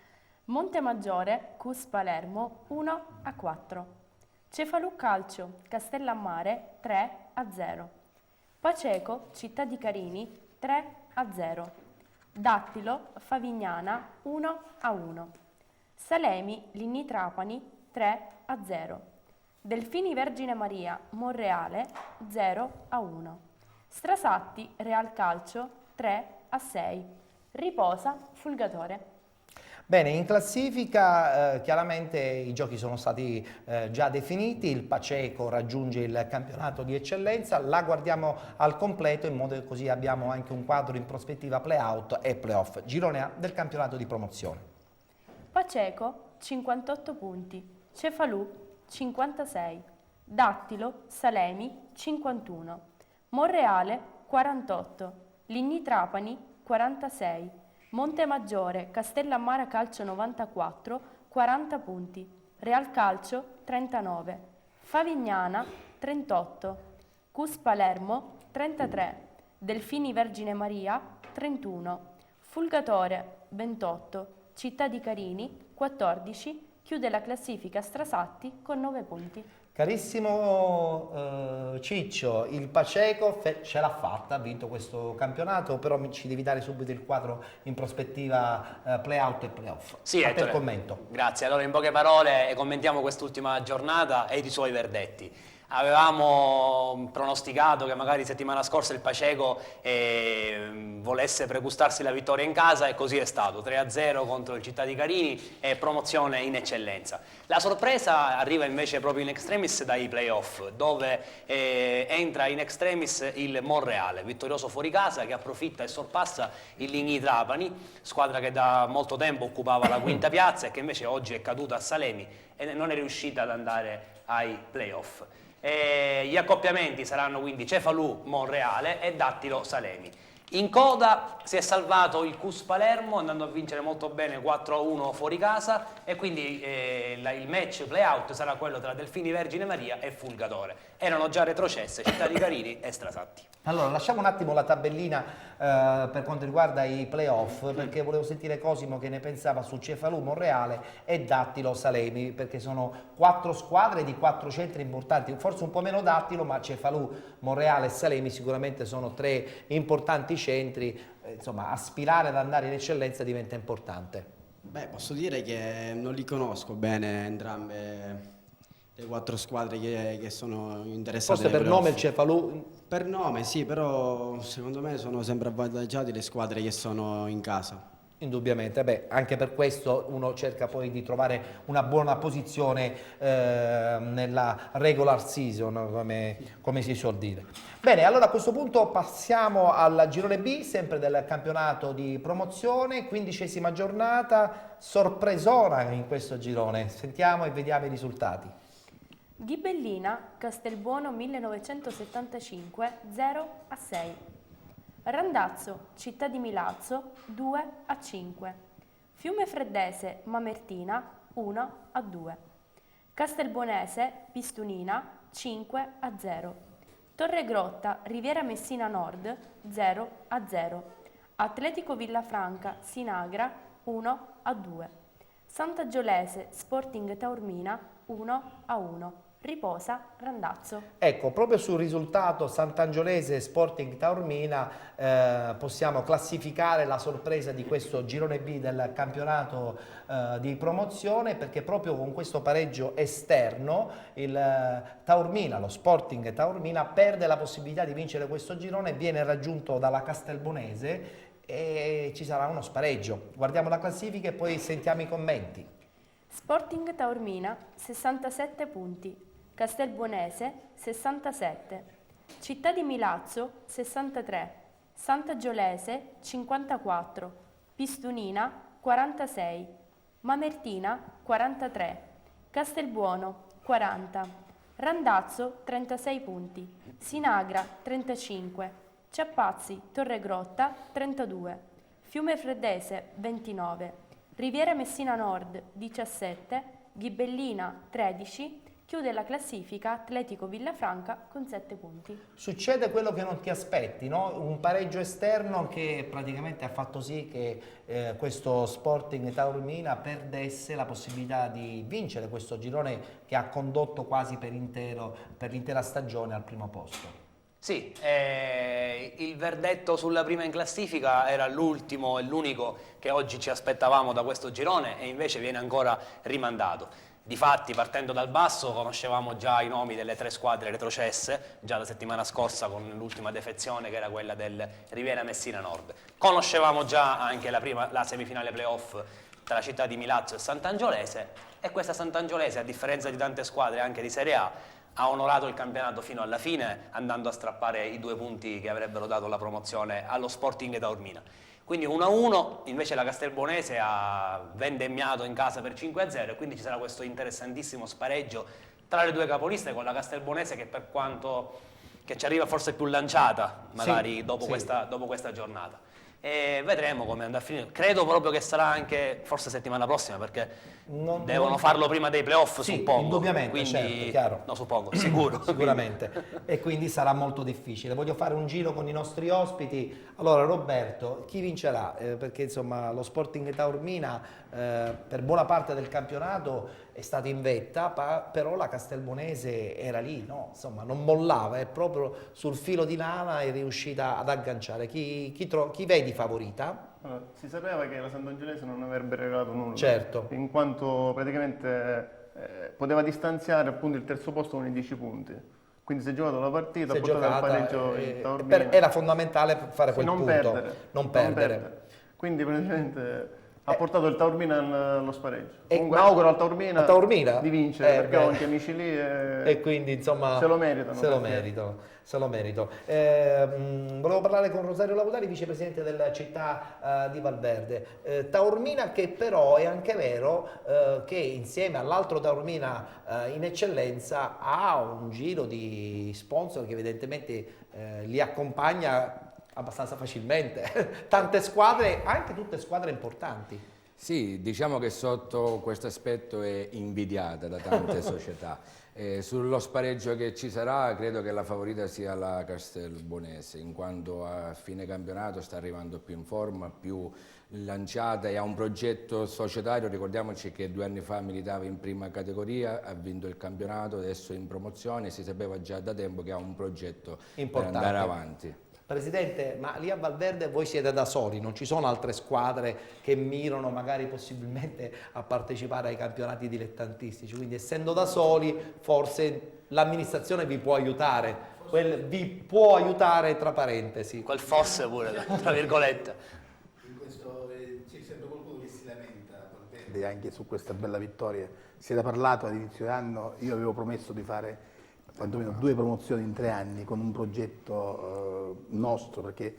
Montemaggiore, Cus Palermo 1-4. Cefalù Calcio, Castellammare 3-0. Paceco, Città di Carini 3-0. Dattilo, Favignana 1-1. Salemi, Linni Trapani 3-0. Delfini Vergine Maria, Monreale 0-1. Strasatti, Real Calcio 3-6. Riposa, Fulgatore. Bene, in classifica chiaramente i giochi sono stati già definiti, il Paceco raggiunge il campionato di eccellenza, la guardiamo al completo in modo che così abbiamo anche un quadro in prospettiva play-out e play-off. Girone A del campionato di promozione. Paceco 58 punti, Cefalù 56, Dattilo, Salemi 51, Monreale 48, Linni Trapani 46, Montemaggiore, Castellammare Calcio 94, 40 punti, Real Calcio 39, Favignana 38, Cus Palermo 33, Delfini Vergine Maria 31, Fulgatore 28, Città di Carini 14, chiude la classifica Strasatti con 9 punti. Carissimo Ciccio, il Paceco ce l'ha fatta, ha vinto questo campionato, però ci devi dare subito il quadro in prospettiva play-out e play-off. Sì, a te il Ettore, commento. grazie. Allora, in poche parole commentiamo quest'ultima giornata e i suoi verdetti. Avevamo pronosticato che magari settimana scorsa il Paceco volesse pregustarsi la vittoria in casa, e così è stato, 3-0 contro il Città di Carini e promozione in eccellenza. La sorpresa arriva invece proprio in extremis dai playoff, dove entra in extremis il Monreale, vittorioso fuori casa, che approfitta e sorpassa il Ligni Trapani, squadra che da molto tempo occupava la quinta piazza e che invece oggi è caduta a Salemi e non è riuscita ad andare ai playoff. Gli accoppiamenti saranno quindi Cefalù Monreale e Dattilo Salemi. In coda si è salvato il Cus Palermo andando a vincere molto bene 4-1 fuori casa, e quindi il match play-out sarà quello tra Delfini Vergine Maria e Fulgatore. Erano già retrocesse Città di Carini e Strasatti. Allora, lasciamo un attimo la tabellina per quanto riguarda i play-off, perché volevo sentire Cosimo che ne pensava su Cefalù Monreale e Dattilo Salemi, perché sono 4 squadre di 4 centri importanti, forse un po' meno Dattilo, ma Cefalù, Monreale e Salemi sicuramente sono 3 importanti centri, insomma aspirare ad andare in eccellenza diventa importante. Beh, posso dire che non li conosco bene entrambe le 4 squadre che sono interessate. Forse per nome il Cefalù? Per nome sì, però secondo me sono sempre avvantaggiate le squadre che sono in casa. Indubbiamente, beh, anche per questo uno cerca poi di trovare una buona posizione nella regular season, come si suol dire. Bene, allora a questo punto passiamo al girone B, sempre del campionato di promozione, 15ª giornata, sorpresona in questo girone. Sentiamo e vediamo i risultati. Ghibellina, Castelbuono 1975 0-6. Randazzo, Città di Milazzo 2-5. Fiume Freddese, Mamertina 1-2. Castelbuonese, Pistunina 5-0. Torregrotta, Riviera Messina Nord 0-0. Atletico Villafranca, Sinagra 1-2. Sant'Agiolese, Sporting Taormina 1-1. Riposa Randazzo. Ecco, proprio sul risultato Sant'Angiolese Sporting Taormina possiamo classificare la sorpresa di questo girone B del campionato di promozione, perché proprio con questo pareggio esterno il Taormina, lo Sporting Taormina, perde la possibilità di vincere questo girone, viene raggiunto dalla Castelbonese e ci sarà uno spareggio. Guardiamo la classifica e poi sentiamo i commenti. Sporting Taormina 67 punti, Castelbuonese 67, Città di Milazzo 63, Sant'Agiolese 54, Pistunina 46, Mamertina 43, Castelbuono 40, Randazzo 36 punti, Sinagra 35, Ciappazzi Torregrotta 32, Fiume Freddese 29, Riviera Messina Nord 17, Ghibellina 13, chiude la classifica Atletico Villafranca con 7 punti. Succede quello che non ti aspetti, no? Un pareggio esterno che praticamente ha fatto sì che questo Sporting Taormina perdesse la possibilità di vincere questo girone che ha condotto quasi per l'intera stagione al primo posto. Sì, il verdetto sulla prima in classifica era l'ultimo e l'unico che oggi ci aspettavamo da questo girone e invece viene ancora rimandato. Difatti, partendo dal basso, conoscevamo già i nomi delle 3 squadre retrocesse, già la settimana scorsa con l'ultima defezione che era quella del Riviera Messina Nord. Conoscevamo già anche la semifinale playoff tra la Città di Milazzo e Sant'Angiolese e questa Sant'Angiolese, a differenza di tante squadre anche di Serie A, ha onorato il campionato fino alla fine, andando a strappare i 2 punti che avrebbero dato la promozione allo Sporting Taormina. Quindi 1-1, invece la Castelbuonese ha vendemmiato in casa per 5-0 e quindi ci sarà questo interessantissimo spareggio tra le 2 capoliste, con la Castelbuonese che per quanto che ci arriva forse più lanciata magari dopo questa giornata. E vedremo come andrà a finire. Credo proprio che sarà anche forse settimana prossima, perché devono farlo prima dei playoff, sì, suppongo. Indubbiamente, quindi, certo, chiaro. No, suppongo, sicuro. Sicuramente. E quindi sarà molto difficile. Voglio fare un giro con i nostri ospiti. Allora, Roberto, chi vincerà? Perché insomma lo Sporting Taormina per buona parte del campionato è stato in vetta, però la Castelbuonese era lì, no? Insomma, non mollava, è proprio sul filo di lana è riuscita ad agganciare. Chi vedi favorita? Allora, si sapeva che la Sant'Angiolese non avrebbe regalato nulla, certo, in quanto praticamente poteva distanziare appunto il terzo posto con i 10 punti. Quindi si è giocato la partita, ha portato al pareggio il Taormina. Era fondamentale fare quel non punto, perdere, non perdere. Quindi praticamente ha portato il Taormina allo spareggio. Comunque auguro al Taormina di vincere, perché ho anche amici lì e quindi insomma se lo meritano. Se lo merito. Volevo parlare con Rosario Lautari, vicepresidente della città di Valverde. Taormina che però è anche vero che insieme all'altro Taormina in eccellenza ha un giro di sponsor che evidentemente li accompagna abbastanza facilmente. Tante squadre, anche tutte squadre importanti. Sì, diciamo che sotto questo aspetto è invidiata da tante società. Sullo spareggio che ci sarà credo che la favorita sia la Castelbuonese, in quanto a fine campionato sta arrivando più in forma, più lanciata e ha un progetto societario. Ricordiamoci che 2 anni fa militava in prima categoria, ha vinto il campionato, adesso è in promozione, si sapeva già da tempo che ha un progetto importante per andare avanti. Presidente, ma lì a Valverde voi siete da soli, non ci sono altre squadre che mirano magari possibilmente a partecipare ai campionati dilettantistici, quindi essendo da soli forse l'amministrazione vi può aiutare, vi può aiutare tra parentesi. Quel fosse pure, tra virgolette. In questo c'è sempre qualcuno che si lamenta anche su questa bella vittoria. Si era parlato all'inizio dell'anno, io avevo promesso di fare quantomeno 2 promozioni in 3 anni con un progetto nostro, perché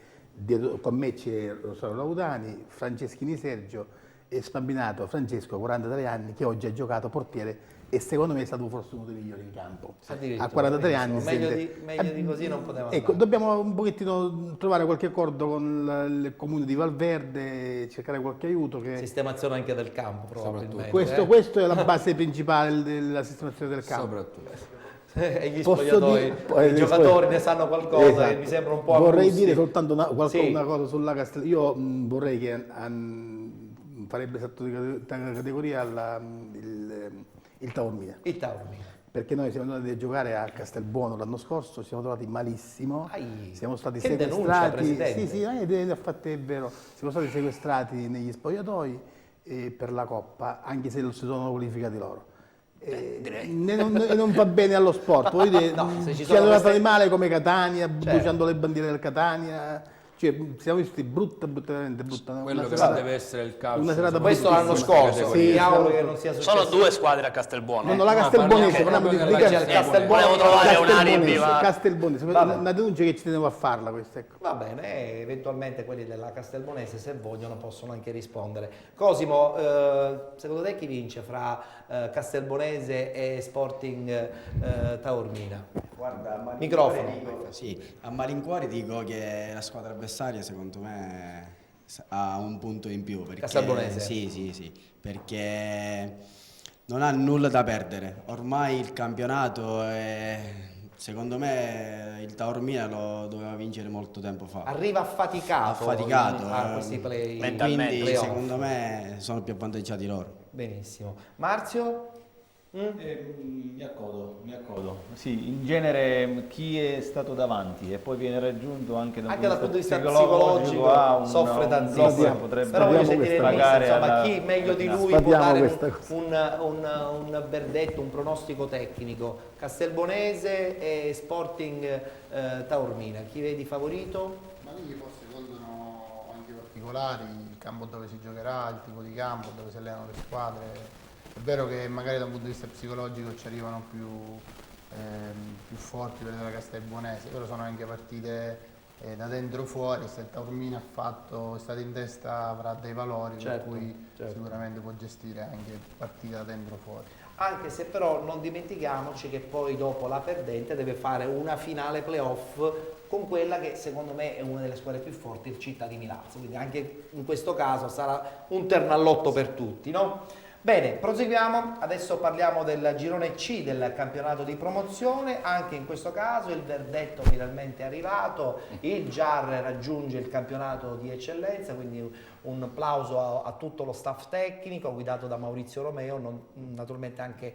con me c'è Rosario Lautani, Franceschini Sergio e Spambinato Francesco, 43 anni, che oggi ha giocato portiere e secondo me è stato forse uno dei migliori in campo. A 43 anni. Meglio di così non poteva ecco, dobbiamo un pochettino trovare qualche accordo con il comune di Valverde, cercare qualche aiuto. Sistemazione anche del campo probabilmente. Questo è la base principale della sistemazione del campo. Soprattutto. E gli spogliatoi, i giocatori ne sanno qualcosa, esatto. E mi sembra un po' vorrei dire soltanto una cosa sulla Castellana. Io vorrei che farebbe salto di categoria il Taormina. Perché noi siamo andati a giocare a Castelbuono l'anno scorso, ci siamo trovati malissimo, siamo stati sequestrati. È vero, siamo stati sequestrati negli spogliatoi per la Coppa, anche se si sono qualificati loro. Non va bene allo sport. Poi ci sono stati male come Catania, bruciando le bandiere del Catania. Cioè, siamo visti veramente brutta. Quello che serata- deve essere il calcio. una serata Questo l'anno bruttissima. scorso, Sì, mi auguro che non sia successo. Sono 2 squadre a Castelbuono. No, la Castelbonese, parliamo parliamo di della Castelbonese. Volevo trovare un alibi, ma... Castelbonese, una denuncia che ci tenevo a farla questa, ecco. Va bene, eventualmente quelli della Castelbonese, se vogliono, possono anche rispondere. Cosimo, secondo te chi vince fra Castelbonese e Sporting Taormina? Guarda, Microfono. a malincuore dico che la squadra avversaria secondo me ha un punto in più. Perché, Castelbonese? Sì, perché non ha nulla da perdere. Ormai il campionato secondo me il Taormina lo doveva vincere molto tempo fa. Arriva affaticato a questi quindi playoff. secondo me sono più avvantaggiati loro. Benissimo. Marzio? Mi accodo. Sì, in genere chi è stato davanti e poi viene raggiunto anche Anche dal punto di vista psicologico soffre tantissimo. Però voglio sentire il mister, insomma, chi meglio di lui può dare un verdetto, un pronostico tecnico. Castelbonese e Sporting Taormina, chi vedi favorito? Ma quindi forse contano anche i particolari, il campo dove si giocherà, il tipo di campo dove si allenano le squadre. È vero che magari da un punto di vista psicologico ci arrivano più forti quelle della Castelbonese, però sono anche partite da dentro fuori. Se il Taormina è stato in testa, avrà dei valori, per cui sicuramente può gestire anche partite da dentro fuori. Anche se però non dimentichiamoci che poi dopo la perdente deve fare una finale playoff con quella che secondo me è una delle squadre più forti, il Città di Milazzo, quindi anche in questo caso sarà un ternallotto per tutti, no? Bene, proseguiamo, adesso parliamo del girone C del campionato di promozione. Anche in questo caso il verdetto finalmente è arrivato, il GIAR raggiunge il campionato di eccellenza, quindi un applauso a tutto lo staff tecnico guidato da Maurizio Romeo, naturalmente anche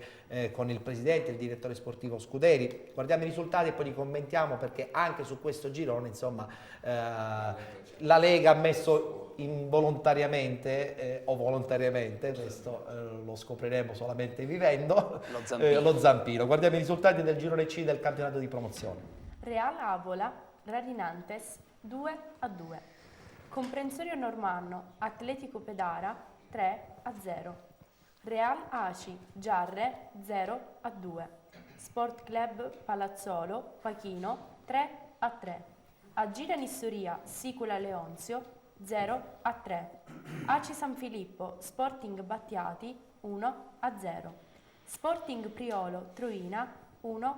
con il presidente, il direttore sportivo Scuderi. Guardiamo i risultati e poi li commentiamo, perché anche su questo girone insomma la Lega ha messo involontariamente o volontariamente, questo lo scopriremo solamente vivendo, lo zampino. Guardiamo i risultati del girone C del campionato di promozione. Real Avola, Radinantes 2-2. Comprensorio Normanno, Atletico Pedara 3-0. Real Aci, Giarre 0-2. Sport Club Palazzolo, Pachino 3-3. Agira Nissoria, Sicula Leonzio 0-3. Aci San Filippo, Sporting Battiati 1-0. Sporting Priolo Troina 1-1.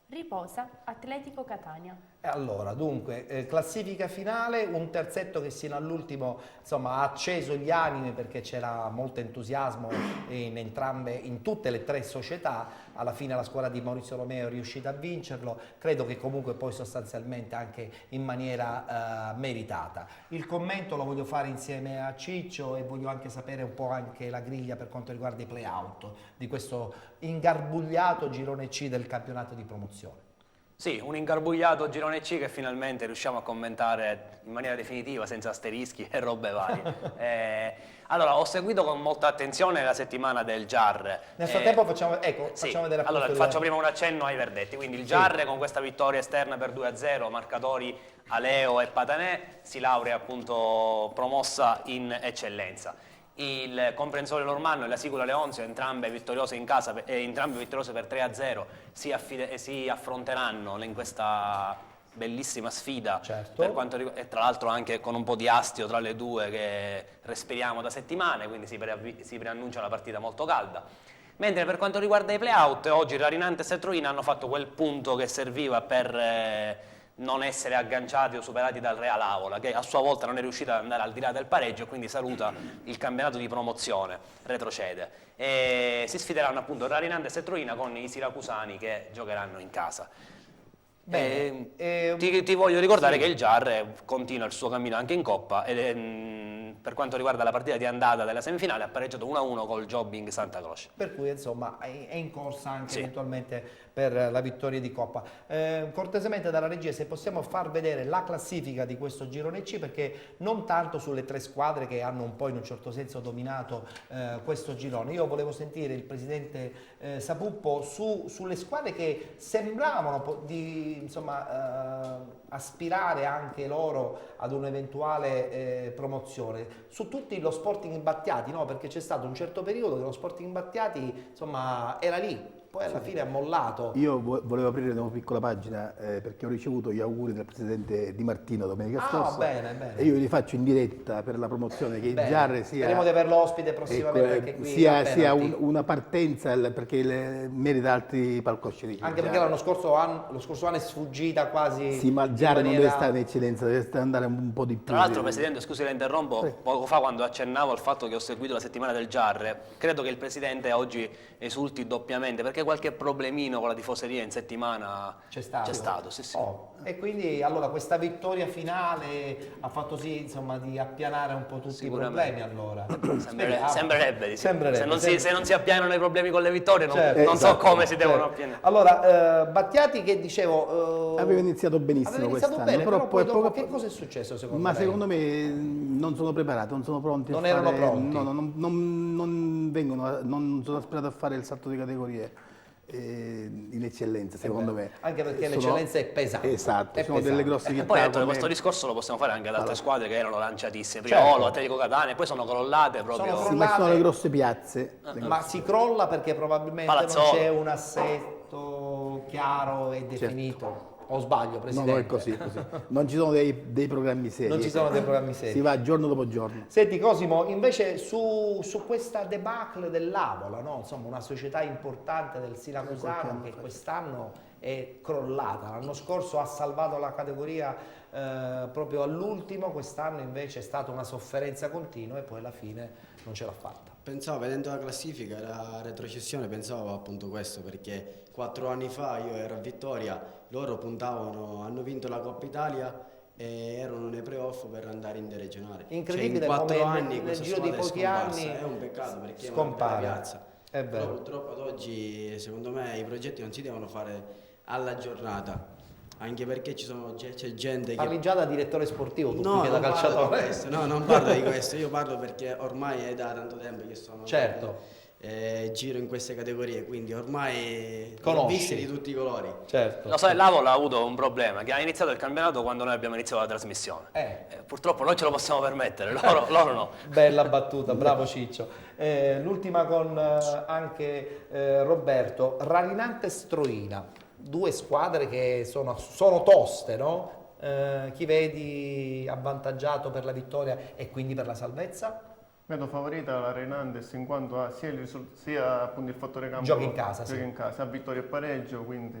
Riposa Atletico Catania. Allora, dunque, classifica finale, un terzetto che sino all'ultimo insomma ha acceso gli animi, perché c'era molto entusiasmo in tutte le tre società. Alla fine la squadra di Maurizio Romeo è riuscita a vincerlo, credo che comunque poi sostanzialmente anche in maniera meritata. Il commento lo voglio fare insieme a Ciccio e voglio anche sapere un po' anche la griglia per quanto riguarda i play-out di questo ingarbugliato girone C del campionato di promozione. Sì, un ingarbugliato girone C che finalmente riusciamo a commentare in maniera definitiva, senza asterischi e robe varie. Allora, ho seguito con molta attenzione la settimana del GIAR. Nel frattempo facciamo vedere allora, faccio prima un accenno ai verdetti. Quindi il GIAR con questa vittoria esterna per 2-0, marcatori Aleo e Patanè, si laurea appunto promossa in eccellenza. Il Comprensorio Normanno e la Sicula Leonzio, entrambe vittoriose in casa, entrambe vittoriose per 3-0, si affronteranno in questa bellissima sfida, per quanto e tra l'altro anche con un po' di astio tra le due che respiriamo da settimane, quindi si preannuncia una partita molto calda. Mentre per quanto riguarda i play-out, oggi Radinantes e Troina hanno fatto quel punto che serviva per non essere agganciati o superati dal Real Avola, che a sua volta non è riuscito ad andare al di là del pareggio e quindi saluta il campionato di promozione, retrocede. E si sfideranno appunto Radinantes e Troina con i siracusani che giocheranno in casa. Ti voglio ricordare che il GIAR continua il suo cammino anche in Coppa e per quanto riguarda la partita di andata della semifinale ha pareggiato 1-1 col Jobbing Santa Croce. Per cui insomma è in corsa anche eventualmente per la vittoria di Coppa. Cortesemente dalla regia, se possiamo far vedere la classifica di questo girone C, perché non tanto sulle tre squadre che hanno un po' in un certo senso dominato questo girone. Io volevo sentire il presidente Sapuppo sulle squadre che sembravano di insomma, aspirare anche loro ad un'eventuale promozione. Su tutti lo Sporting Battiati, no? Perché c'è stato un certo periodo che lo Sporting Battiati insomma, era lì. Poi alla fine ha mollato. Io volevo aprire una piccola pagina perché ho ricevuto gli auguri del presidente Di Martino domenica scorsa. Bene. E io li faccio in diretta per la promozione che il Giarre sia... Speriamo di averlo ospite prossimamente anche qui. Sia una partenza perché merita altri palcoscenici. Anche perché lo scorso anno è sfuggita quasi. Sì, ma il Giarre non deve stare in eccellenza, deve stare andare un po' di più. Tra l'altro, Presidente, scusi la interrompo, poco fa quando accennavo al fatto che ho seguito la settimana del Giarre, credo che il Presidente oggi esulti doppiamente, perché qualche problemino con la tifoseria in settimana c'è stato. Sì. E quindi allora questa vittoria finale ha fatto sì insomma di appianare un po' tutti i problemi allora. Sembrerebbe. Se non si appianano i problemi con le vittorie non so come si devono appianare. Allora, Battiati che dicevo... aveva iniziato benissimo quest'anno. Però poi dopo che cosa è successo secondo me? Ma secondo me non sono preparato, non sono pronti non erano pronti? No, non sono aspirato a fare il salto di categorie in eccellenza, secondo me. Anche perché l'eccellenza è pesante. Esatto, sono delle grosse città. E poi questo discorso lo possiamo fare anche ad altre squadre che erano lanciatissime. Certo. Atletico Catania, e poi sono crollate proprio. Sono le grosse piazze. Ma si crolla perché probabilmente Palazzolo. non c'è un assetto chiaro e definito. Certo. O sbaglio, Presidente? No, è così. Non ci sono dei programmi seri. Non ci sono dei programmi seri. Si va giorno dopo giorno. Senti Cosimo, invece su questa debacle dell'Avola, no? Insomma una società importante del Siracusano che quest'anno è crollata. L'anno scorso ha salvato la categoria proprio all'ultimo, quest'anno invece è stata una sofferenza continua e poi alla fine non ce l'ha fatta. Pensavo, vedendo la classifica, la retrocessione, pensavo appunto questo, perché 4 anni fa io ero a Vittoria, loro puntavano, hanno vinto la Coppa Italia e erano nei playoff per andare in regionale. Incredibile, cioè, in 4 come anni nel giro di pochi anni è un peccato perché scompare. è una piazza. È vero. Però purtroppo ad oggi, secondo me, i progetti non si devono fare alla giornata. Anche perché c'è gente che... Parli già da direttore sportivo, tu più che da calciatore. No, non parlo di questo, io parlo perché ormai è da tanto tempo che sono giro in queste categorie, quindi ormai ho visto di tutti i colori. Certo. Lo sai, l'Avola ha avuto un problema, che ha iniziato il campionato quando noi abbiamo iniziato la trasmissione. Purtroppo noi ce lo possiamo permettere, loro no. Bella battuta, bravo Ciccio. L'ultima con anche Roberto, Ralinantes Troina. 2 squadre che sono toste, no? Chi vedi avvantaggiato per la vittoria e quindi per la salvezza? Vedo favorita la Rainantes in quanto ha sia appunto il fattore campo. Giochi in casa, ha vittoria e pareggio, quindi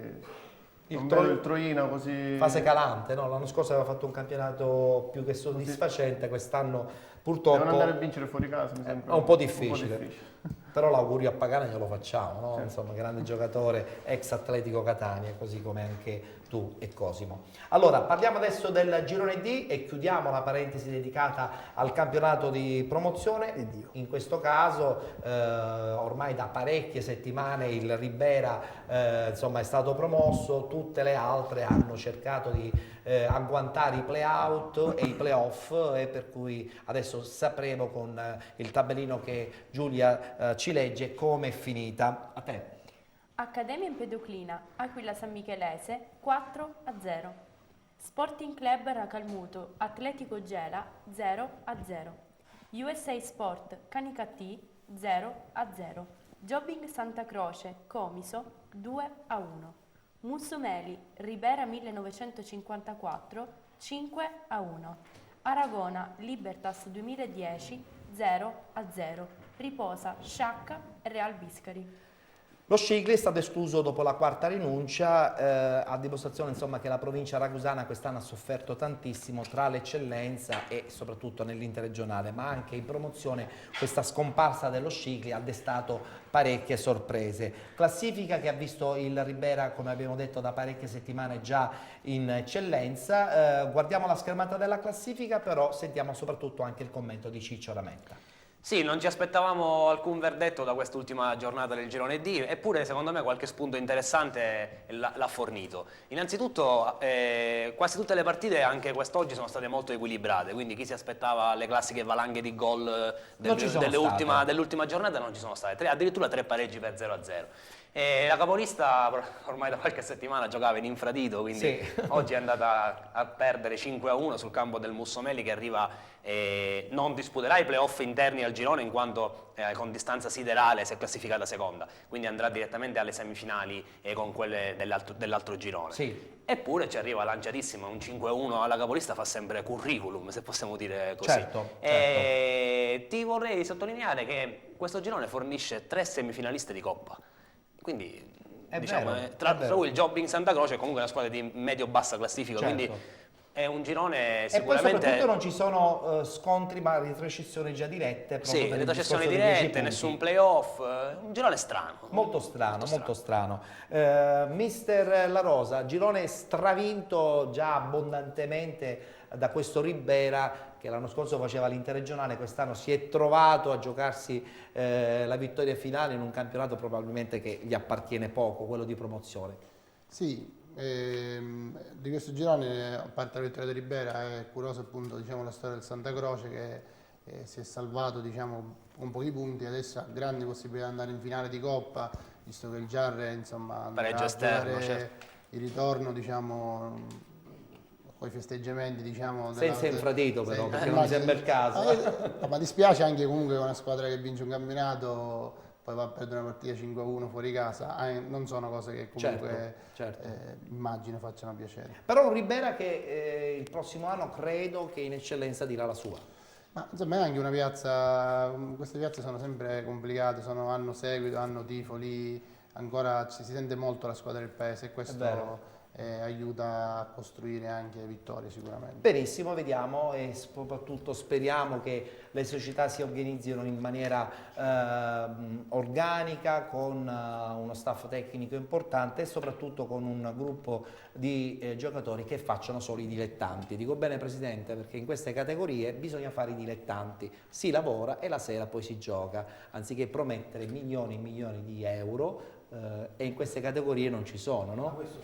il Troina così... Fase calante, no? L'anno scorso aveva fatto un campionato più che soddisfacente, quest'anno purtroppo... Devono andare a vincere fuori casa, mi sembra. È un po' difficile. Però l'augurio a Pagana glielo facciamo, no? Insomma, grande giocatore, ex Atletico Catania, così come anche tu e Cosimo. Allora, parliamo adesso del Girone D e chiudiamo la parentesi dedicata al campionato di promozione. In questo caso, ormai da parecchie settimane il Ribera insomma, è stato promosso, tutte le altre hanno cercato di agguantare i play-out e i play-off e per cui adesso sapremo con il tabellino che Giulia ci legge come è finita. A te. Accademia Empedoclina, Aquila San Michelese 4-0. Sporting Club Racalmuto, Atletico Gela 0-0. USA Sport Canicattì 0-0. Jobbing Santa Croce Comiso 2-1. Mussomeli Ribera 1954 5-1. Aragona Libertas 2010 0-0. Riposa Sciacca Real Biscari. Lo Scicli è stato escluso dopo la 4ª rinuncia, a dimostrazione insomma, che la provincia ragusana quest'anno ha sofferto tantissimo tra l'eccellenza e soprattutto nell'interregionale, ma anche in promozione questa scomparsa dello Scicli ha destato parecchie sorprese. Classifica che ha visto il Ribera, come abbiamo detto, da parecchie settimane già in eccellenza. Guardiamo la schermata della classifica, però sentiamo soprattutto anche il commento di Ciccio Rametta. Sì, non ci aspettavamo alcun verdetto da quest'ultima giornata del Girone D, eppure secondo me qualche spunto interessante l'ha fornito. Innanzitutto quasi tutte le partite anche quest'oggi sono state molto equilibrate, quindi chi si aspettava le classiche valanghe di gol dell'ultima giornata non ci sono state, addirittura 3 pareggi per 0-0. La capolista ormai da qualche settimana giocava in infradito, quindi Sì. oggi è andata a perdere 5-1 sul campo del Mussomelli, che arriva, non disputerà i playoff interni al girone in quanto con distanza siderale si è classificata seconda, quindi andrà direttamente alle semifinali con quelle dell'altro girone. Sì. Eppure ci arriva lanciatissimo, un 5-1 alla capolista fa sempre curriculum, se possiamo dire così. Certo, Ti vorrei sottolineare che questo girone fornisce 3 semifinaliste di Coppa. Quindi È diciamo, vero, tra è vero. cui il Jobbing Santa Croce è comunque una squadra di medio-bassa classifica, Certo. quindi è un girone E poi sicuramente... soprattutto non ci sono scontri ma retrocessioni già dirette. proprio Sì, per il retrocessioni discorso dei 10 dirette, punti. nessun playoff, un girone strano. Molto strano. Mister La Rosa, girone stravinto già abbondantemente da questo Ribera che l'anno scorso faceva l'interregionale, quest'anno si è trovato a giocarsi la vittoria finale in un campionato probabilmente che gli appartiene poco, quello di promozione. Sì, di questo girone, a parte la vittoria di Ribera, è curiosa appunto la storia del Santa Croce che si è salvato con pochi punti, adesso ha grandi possibilità di andare in finale di Coppa, visto che il Giarre andrà Pareggio a esterno, giocare certo. il ritorno con i festeggiamenti Senza infradito però, perché non mi immagino- sembra il caso. ma dispiace anche comunque che una squadra che vince un campionato poi va a perdere una partita 5-1 fuori casa, non sono cose che comunque Certo. immagino facciano piacere. Però un Ribera che il prossimo anno credo che in eccellenza dirà la sua. Ma insomma è anche una piazza, queste piazze sono sempre complicate, hanno seguito, hanno tifo, lì ancora si sente molto la squadra del paese e questo aiuta a costruire anche vittorie sicuramente. Benissimo, vediamo e soprattutto speriamo che le società si organizzino in maniera organica, con uno staff tecnico importante e soprattutto con un gruppo di giocatori che facciano solo i dilettanti. Dico bene Presidente, perché in queste categorie bisogna fare i dilettanti, si lavora e la sera poi si gioca, anziché promettere milioni e milioni di euro e in queste categorie non ci sono, no? Questa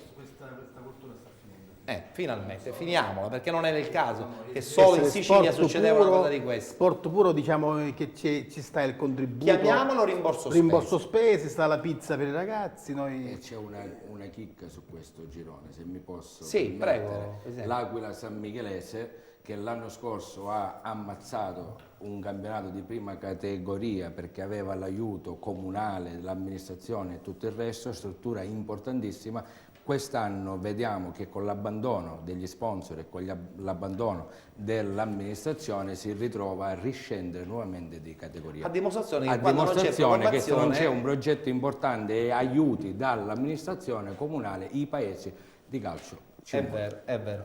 cultura sta finendo. Finalmente, finiamola, perché non era il caso che solo in Sicilia succedeva una cosa di questa. Sport puro, diciamo che ci sta il contributo. Chiamiamolo rimborso spese, sta la pizza per i ragazzi. E c'è una chicca su questo girone, se mi posso Sì, permettere. prego, Presidente. L'Aquila San Michelese, che l'anno scorso ha ammazzato un campionato di prima categoria perché aveva l'aiuto comunale, l'amministrazione e tutto il resto, struttura importantissima. Quest'anno vediamo che con l'abbandono degli sponsor e con l'abbandono dell'amministrazione si ritrova a riscendere nuovamente di categoria. A dimostrazione che A quando non c'è dimostrazione che se non programmazione- c'è un progetto importante e aiuti dall'amministrazione comunale, i paesi di calcio ci È muoiono. vero, è vero.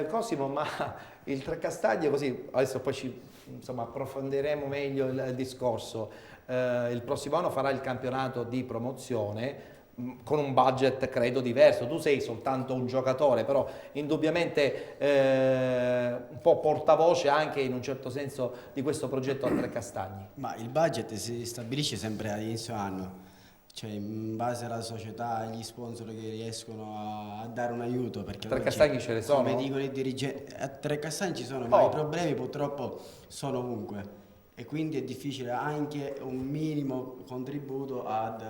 Cosimo, ma il Trecastagno, così adesso poi approfondiremo meglio il discorso, il prossimo anno farà il campionato di promozione con un budget credo diverso. Tu sei soltanto un giocatore, però indubbiamente un po' portavoce anche in un certo senso di questo progetto a Trecastagni. Ma il budget si stabilisce sempre all'inizio anno, cioè in base alla società, agli sponsor che riescono a dare un aiuto. Perché Trecastagni ce ne sono? come dicono i dirigenti, a Trecastagni ci sono, Oh. ma i problemi purtroppo sono ovunque. E quindi è difficile anche un minimo contributo ad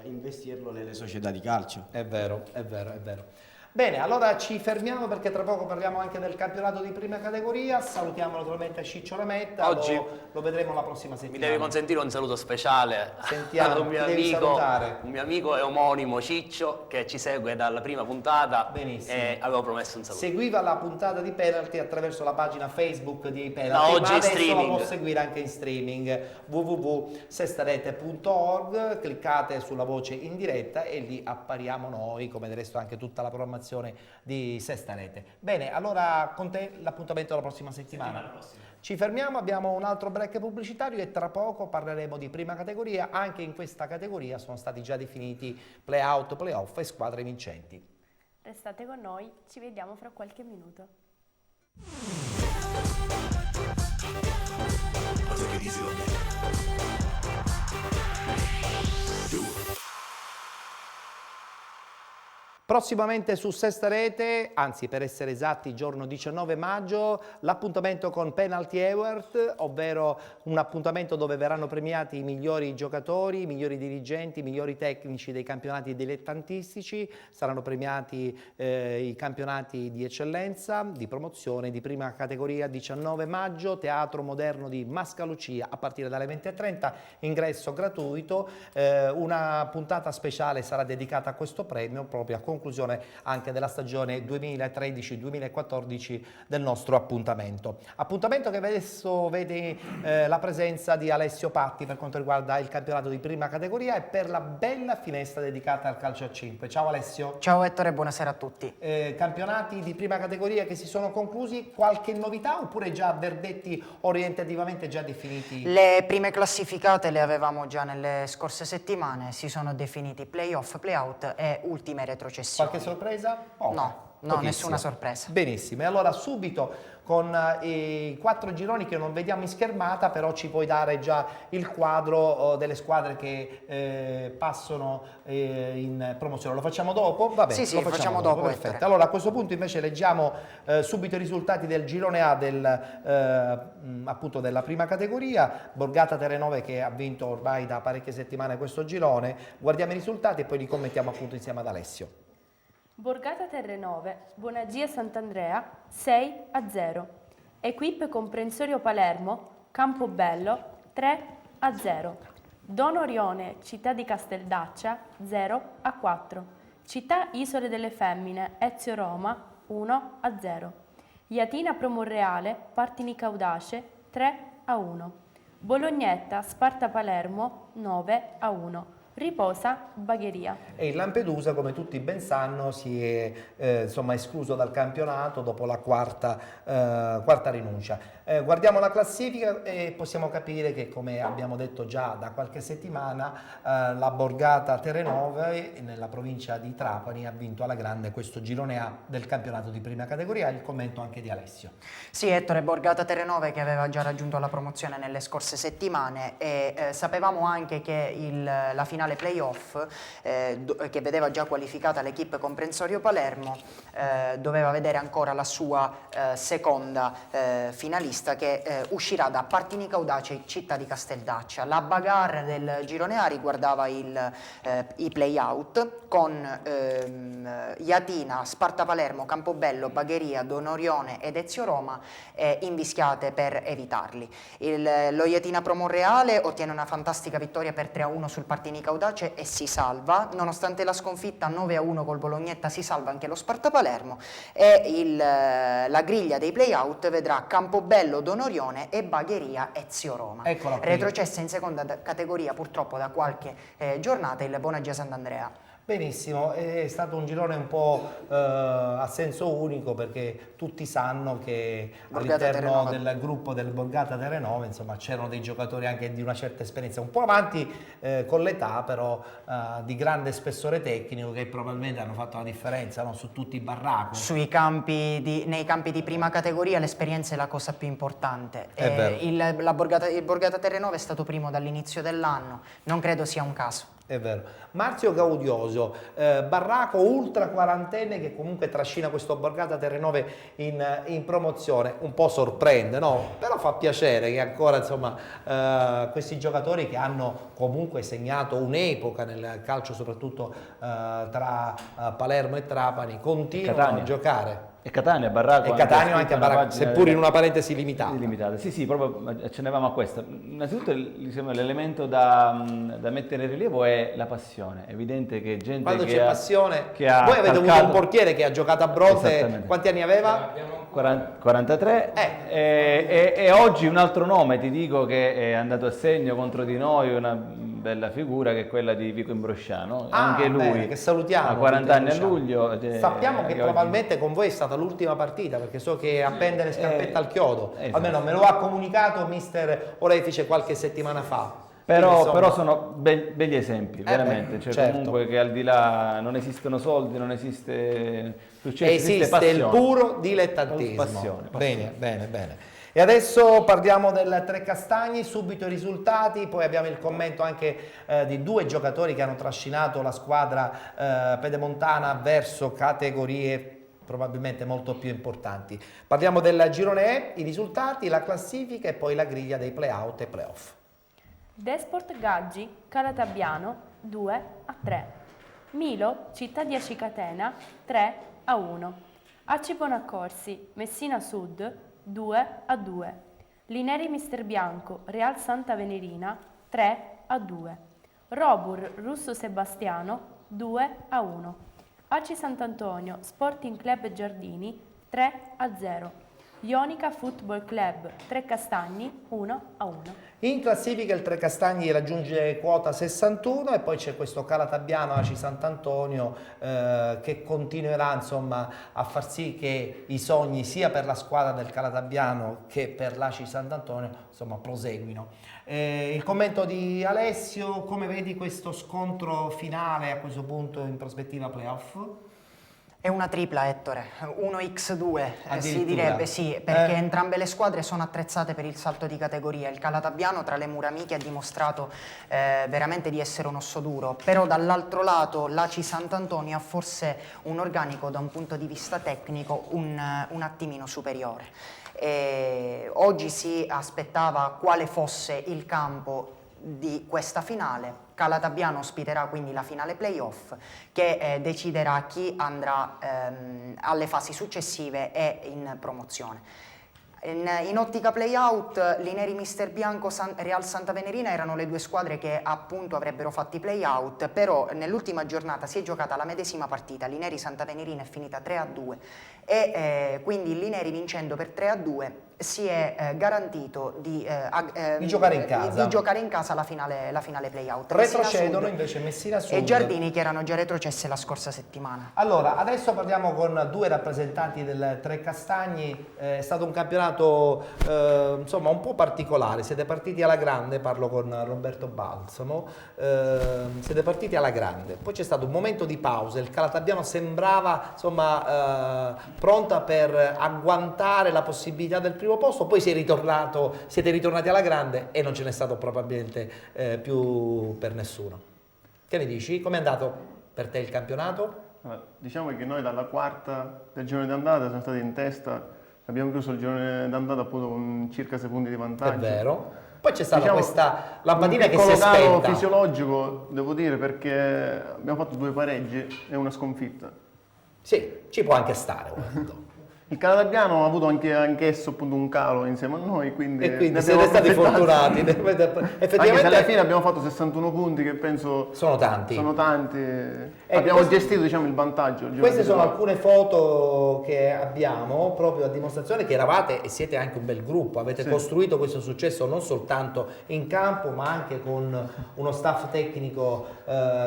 investirlo nelle società di calcio. È vero, è vero, è vero. Bene, allora ci fermiamo perché tra poco parliamo anche del campionato di prima categoria. Salutiamo naturalmente Ciccio Lametta, Oggi lo vedremo la prossima Mi settimana. devi consentire un saluto speciale Sentiamo, ad un mio ti devi salutare. amico e omonimo Ciccio che ci segue dalla prima puntata. Benissimo. E avevo promesso un saluto. Seguiva la puntata di Penalty attraverso la pagina Facebook di Penalty, Da oggi ma in adesso streaming. la può seguire anche in streaming www.sestarete.org, cliccate sulla voce in diretta e lì appariamo noi, come del resto anche tutta la programmazione di Sesta Rete. Bene, allora con te l'appuntamento la prossima settimana. Ci fermiamo, abbiamo un altro break pubblicitario e tra poco parleremo di prima categoria. Anche in questa categoria sono stati già definiti play-out, play-off e squadre vincenti. Restate con noi, ci vediamo fra qualche minuto. I'll take it easy on me. Do it. Prossimamente su Sesta Rete, anzi per essere esatti giorno 19 maggio, l'appuntamento con Penalty Award, ovvero un appuntamento dove verranno premiati i migliori giocatori, i migliori dirigenti, i migliori tecnici dei campionati dilettantistici, saranno premiati i campionati di eccellenza, di promozione, di prima categoria. 19 maggio, Teatro Moderno di Mascalucia a partire dalle 20:30, ingresso gratuito. Una puntata speciale sarà dedicata a questo premio proprio a conclusione anche della stagione 2013-2014 del nostro appuntamento. Appuntamento che adesso vede la presenza di Alessio Patti per quanto riguarda il campionato di prima categoria e per la bella finestra dedicata al calcio a 5. Ciao Alessio. Ciao Ettore, buonasera a tutti. Campionati di prima categoria che si sono conclusi, qualche novità oppure già verdetti orientativamente già definiti? Le prime classificate le avevamo già nelle scorse settimane, si sono definiti play-off, play-out e ultime retrocessioni. Qualche sorpresa? Oh, no, pochissimo. Nessuna sorpresa. Benissimo, e allora subito con i 4 gironi che non vediamo in schermata, però ci puoi dare già il quadro delle squadre che passano in promozione. Lo facciamo dopo? Va bene, sì, lo facciamo dopo. Perfetto. Allora a questo punto invece leggiamo subito i risultati del girone A appunto della prima categoria. Borgata Terenove che ha vinto ormai da parecchie settimane questo girone. Guardiamo i risultati e poi li commentiamo appunto insieme ad Alessio. Borgata Terrenove, Bonagia Sant'Andrea 6-0. Equip Comprensorio Palermo, Campobello 3-0. Dono Orione, Città di Casteldaccia 0-4. Città Isole delle Femmine, Ezio Roma 1-0. Iatina Promonreale, Partinico Audace 3-1. Bolognetta Sparta Palermo 9-1. Riposa Bagheria. E il Lampedusa, come tutti ben sanno, si è insomma escluso dal campionato dopo la quarta rinuncia. Guardiamo la classifica e possiamo capire che, come abbiamo detto già da qualche settimana, la Borgata Terenove nella provincia di Trapani ha vinto alla grande questo girone A del campionato di prima categoria. Il commento anche di Alessio. Sì, Ettore, Borgata Terenove che aveva già raggiunto la promozione nelle scorse settimane e sapevamo anche che la finale playoff che vedeva già qualificata l'equipe Comprensorio Palermo doveva vedere ancora la sua seconda finalista che uscirà da Partinico Audace, Città di Casteldaccia. La bagarre del girone A riguardava i play-out con Iatina, Sparta Palermo, Campobello, Bagheria, Donorione ed Ezio Roma invischiate per evitarli. Lo Iatina Promonreale ottiene una fantastica vittoria per 3-1 sul Partinico Audace e si salva, nonostante la sconfitta 9-1 col Bolognetta si salva anche lo Sparta Palermo e la griglia dei play-out vedrà Campobello, Donorione e Bagheria Ezio Roma. Retrocessa in seconda categoria purtroppo da qualche giornata il Bonagia Sant'Andrea. Benissimo, è stato un girone un po' a senso unico perché tutti sanno che all'interno del gruppo del Borgata Terenove insomma c'erano dei giocatori anche di una certa esperienza, un po' avanti con l'età, però di grande spessore tecnico che probabilmente hanno fatto la differenza, no? Su tutti i barracchi. Nei campi di prima categoria l'esperienza è la cosa più importante. Il Borgata Terenove è stato primo dall'inizio dell'anno, non credo sia un caso. È vero. Marzio Gaudioso, barraco ultra quarantenne che comunque trascina questo Borgata Terenove in promozione, un po' sorprende, no? Però fa piacere che ancora insomma questi giocatori che hanno comunque segnato un'epoca nel calcio soprattutto tra Palermo e Trapani continuano a giocare. E Catania, Barraco. E Catania anche a Barraco, seppur in una parentesi limitata. Sì, proprio accennavamo a questo. Innanzitutto l'elemento da mettere in rilievo è la passione. È evidente che gente quando che c'è ha passione, che ha voi avete calcato... avuto un portiere che ha giocato a Bronte, quanti anni aveva? 43 e oggi un altro nome ti dico che è andato a segno contro di noi, una bella figura che è quella di Vico Imbrosciano, anche lui bene, che salutiamo, ha 40 anni a luglio. Sappiamo che probabilmente con voi è stata l'ultima partita perché so che appende le scarpette al chiodo, almeno me lo ha comunicato mister Orefice qualche settimana fa. Però sono begli esempi, veramente, comunque che al di là non esistono soldi, non esiste successo, esiste passione. Il puro dilettantismo. Passione. Bene. E adesso parliamo del Trecastagni, subito i risultati, poi abbiamo il commento anche di due giocatori che hanno trascinato la squadra pedemontana verso categorie probabilmente molto più importanti. Parliamo del girone E, i risultati, la classifica e poi la griglia dei play-out e play-off. Desport Gaggi, Calatabbiano 2-3. Milo, Città di Acicatena 3-1. AC Bonaccorsi, Messina Sud 2-2. Lineri Mister Bianco, Real Santa Venerina 3-2. Robur Russo Sebastiano 2-1. AC Sant'Antonio, Sporting Club Giardini 3-0. Ionica Football Club Trecastagni 1-1. In classifica il Trecastagni raggiunge quota 61 e poi c'è questo Calatabbiano AC Sant'Antonio che continuerà insomma a far sì che i sogni sia per la squadra del Calatabbiano che per l'AC Sant'Antonio insomma proseguino. Il commento di Alessio, come vedi questo scontro finale a questo punto in prospettiva playoff? È una tripla, Ettore, 1x2 si Addirittura? direbbe, sì, perché entrambe le squadre sono attrezzate per il salto di categoria. Il Calatabbiano tra le mura amiche ha dimostrato veramente di essere un osso duro, però dall'altro lato l'ACI Sant'Antonio ha forse un organico da un punto di vista tecnico un attimino superiore. Oggi si aspettava quale fosse il campo di questa finale. Calatabbiano ospiterà quindi la finale playoff che deciderà chi andrà alle fasi successive e in promozione. In ottica playout, Lineri Mister Bianco Real Santa Venerina erano le due squadre che appunto avrebbero fatto i playout, però nell'ultima giornata si è giocata la medesima partita, Lineri Santa Venerina è finita 3-2 e quindi Lineri vincendo per 3-2 si è garantito di giocare in casa la finale playout. Retrocedono invece Messina Sud e Giardini che erano già retrocesse la scorsa settimana. Allora, adesso parliamo con due rappresentanti del Trecastagni. È stato un campionato insomma un po' particolare, siete partiti alla grande, parlo con Roberto Balsamo, siete partiti alla grande, poi c'è stato un momento di pausa, il Calatabbiano sembrava insomma pronta per agguantare la possibilità del primo posto, poi siete ritornati alla grande e non ce n'è stato probabilmente più per nessuno. Che ne dici? Com'è andato per te il campionato? Diciamo che noi dalla quarta del girone d'andata siamo stati in testa, abbiamo chiuso il girone d'andata appunto con circa 6 punti di vantaggio. È vero. Poi c'è stata questa lampadina che si è spenta. Un piccolo calo fisiologico, devo dire, perché abbiamo fatto 2 pareggi e una sconfitta. Sì, ci può anche stare. Guarda. Il Calatabbiano ha avuto anchesso appunto un calo insieme a noi, quindi siete stati fortunati. Effettivamente, anche se alla fine abbiamo fatto 61 punti, che penso sono tanti. Abbiamo gestito diciamo il vantaggio. Queste sono alcune foto che abbiamo proprio a dimostrazione che eravate e siete anche un bel gruppo, avete costruito questo successo non soltanto in campo ma anche con uno staff tecnico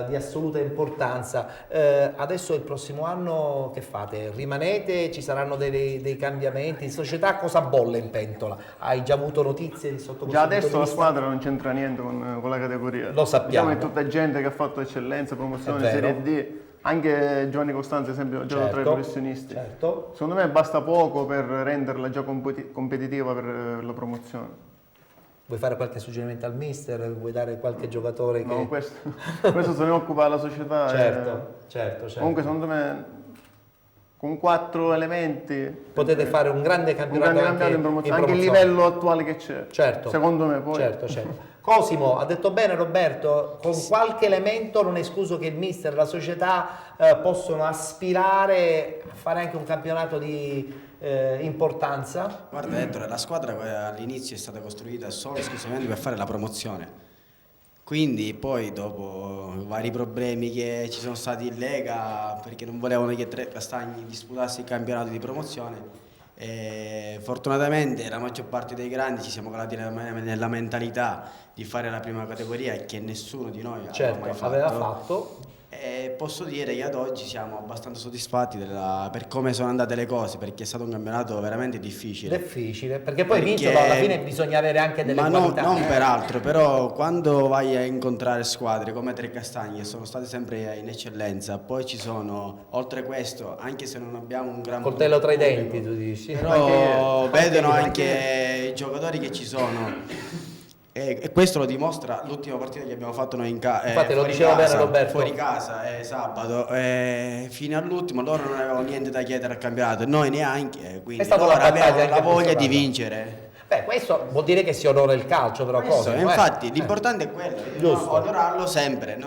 di assoluta importanza. Adesso il prossimo anno che fate? Rimanete? Ci saranno dei cambiamenti? In società cosa bolle in pentola? Hai già avuto notizie sotto questo Già adesso punto di la vista? squadra non c'entra niente con la categoria. Lo sappiamo. Diciamo che è tutta gente che ha fatto eccellenza, promozione, Serie D. Anche Giovanni Costanzo, ad esempio, ha giocato tra i professionisti. Secondo me basta poco per renderla già competitiva per la promozione. Vuoi fare qualche suggerimento al mister? Vuoi dare qualche giocatore che... No, questo se ne occupa la società. Certo. Comunque secondo me con 4 elementi potete fare un grande campionato, in promozione, anche il livello attuale che c'è. Certo. Secondo me poi. Certo. Cosimo, ha detto bene Roberto, con qualche elemento non è escluso che il mister e la società possono aspirare a fare anche un campionato di importanza. Guarda Ettore, la squadra all'inizio è stata costruita solo e esclusivamente per fare la promozione. Quindi poi dopo vari problemi che ci sono stati in Lega, perché non volevano che Trecastagni disputasse il campionato di promozione, fortunatamente la maggior parte dei grandi ci siamo calati nella mentalità di fare la prima categoria che nessuno di noi aveva mai fatto. E posso dire che ad oggi siamo abbastanza soddisfatti per come sono andate le cose, perché è stato un campionato veramente difficile. Difficile, perché poi vincerlo alla fine bisogna avere anche delle qualità. Non peraltro, però quando vai a incontrare squadre come Trecastagni, che sono state sempre in eccellenza, poi ci sono, oltre questo, anche se non abbiamo un gran coltello tra i pubblico, denti, tu dici. però vedono anche i giocatori che ci sono. E questo lo dimostra l'ultima partita che abbiamo fatto noi infatti lo diceva bene Roberto, fuori casa sabato, fino all'ultimo loro non avevano niente da chiedere al campionato, noi neanche, quindi loro avevano la voglia di vincere. Beh, questo vuol dire che si onora il calcio, però infatti l'importante è quello, onorarlo sempre.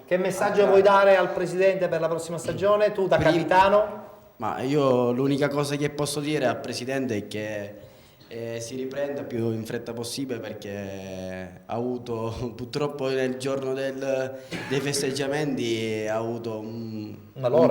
Che messaggio vuoi dare al presidente per la prossima stagione, tu da capitano? Ma io l'unica cosa che posso dire al presidente è che si riprenda più in fretta possibile, perché ha avuto purtroppo nel giorno dei festeggiamenti ha avuto un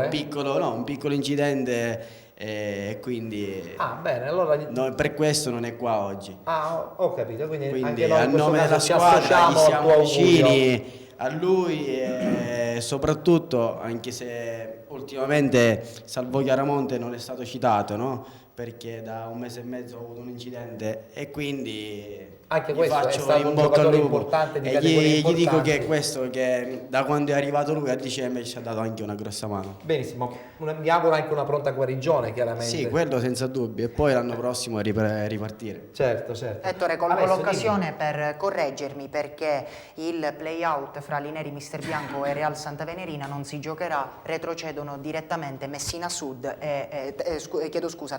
piccolo incidente, e quindi bene, allora per questo non è qua oggi. Ho capito, quindi anche noi a nome della squadra gli siamo vicini a lui, e soprattutto, anche se ultimamente Salvo Chiaramonte non è stato citato, no? Perché da un mese e mezzo ho avuto un incidente e quindi anche questo è stato un giocatore importante di e gli dico che questo, che da quando è arrivato lui a dicembre ci ha dato anche una grossa mano. Benissimo, mi auguro anche una pronta guarigione, chiaramente. Sì, quello senza dubbio, e poi l'anno prossimo ripartire. Certo. Ettore, colgo l'occasione per correggermi, perché il play-out fra Lineri Mister Bianco e Real Santa Venerina non si giocherà, retrocedono direttamente Messina Sud e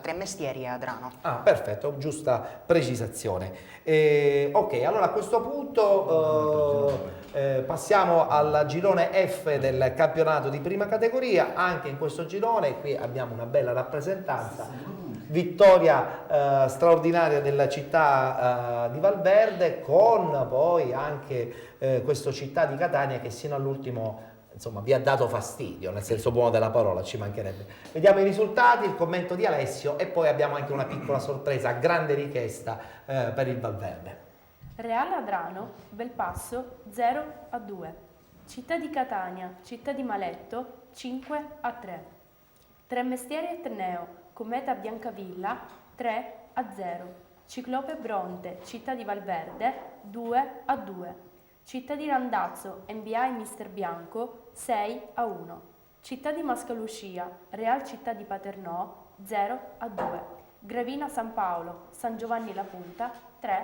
Tremestieri e Adrano. Perfetto, giusta precisazione. Ok, allora a questo punto passiamo al girone F del campionato di prima categoria. Anche in questo girone qui abbiamo una bella rappresentanza, vittoria straordinaria della città di Valverde, con poi anche questo città di Catania che sino all'ultimo vi ha dato fastidio, nel senso buono della parola, ci mancherebbe. Vediamo i risultati, il commento di Alessio e poi abbiamo anche una piccola sorpresa a grande richiesta per il Valverde. Real Adrano, Belpasso 0-2. Città di Catania, Città di Maletto 5-3. Tremestieri Etneo, Cometa Biancavilla 3-0. Ciclope Bronte, Città di Valverde 2-2. Città di Randazzo, NBA e Mister Bianco 6-1. Città di Mascalucia, Real Città di Paternò 0-2. Gravina San Paolo, San Giovanni La Punta 3-0.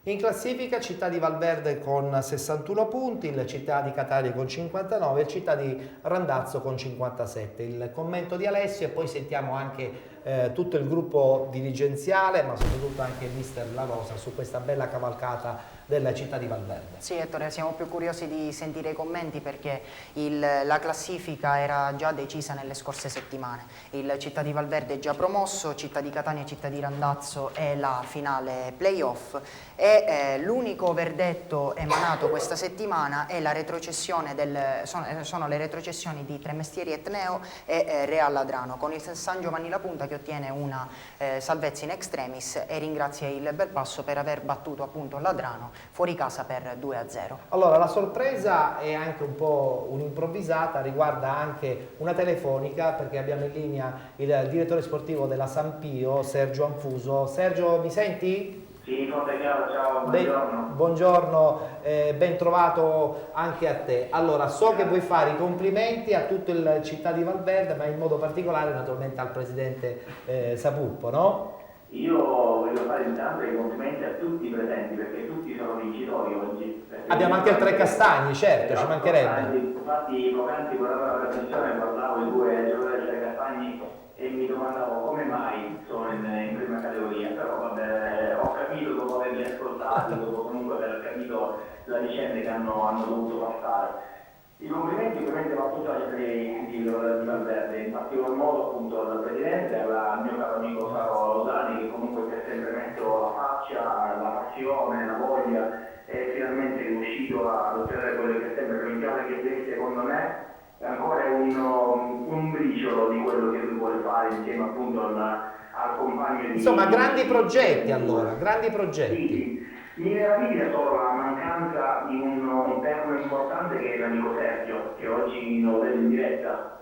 In classifica Città di Valverde con 61 punti, il Città di Catania con 59 e il Città di Randazzo con 57. Il commento di Alessio e poi sentiamo anche tutto il gruppo dirigenziale, ma soprattutto anche il mister La Rosa su questa bella cavalcata della Città di Valverde. Sì, Ettore, siamo più curiosi di sentire i commenti, perché la classifica era già decisa nelle scorse settimane. Il Città di Valverde è già promosso, Città di Catania e Città di Randazzo è la finale playoff, e l'unico verdetto emanato questa settimana è la retrocessione sono le retrocessioni di Tremestieri Etneo e Real Adrano, con il San Giovanni La Punta che ottiene una salvezza in extremis e ringrazia il Belpasso per aver battuto appunto l'Adrano fuori casa per 2-0. Allora, la sorpresa è anche un po' un'improvvisata, riguarda anche una telefonica, perché abbiamo in linea il direttore sportivo della San Pio, Sergio Anfuso. Sergio, mi senti? Sì, ciao, buongiorno. Buongiorno, ben trovato anche a te. Allora, so che vuoi fare i complimenti a tutto il Città di Valverde, ma in modo particolare naturalmente al presidente Sapuppo, no? Io voglio fare intanto i complimenti a tutti i presenti, perché tutti sono vincitori oggi. Abbiamo anche il Trecastagni, certo, ci mancherebbe. Infatti, poc'anzi guardavo la trasmissione, guardavo i due giocatori del Trecastagni e mi domandavo come mai sono in prima categoria, però vabbè, ho capito dopo averli ascoltati, dopo comunque aver capito la vicenda che hanno dovuto passare. I complimenti ovviamente va tutto agli atleti di Valverde, in particolar modo appunto al presidente, al mio caro amico Saro Losani, che comunque si è sempre messo la faccia, la passione, la voglia, e finalmente è riuscito ad ottenere quello che è sempre provinciale, che secondo me è ancora un briciolo di quello che lui vuole fare insieme appunto al compagno di... Insomma, grandi progetti allora, grandi progetti. Sì. Mi meraviglia solo la mancanza mancanza di un terno importante che è l'amico Sergio, che oggi lo vedo in diretta.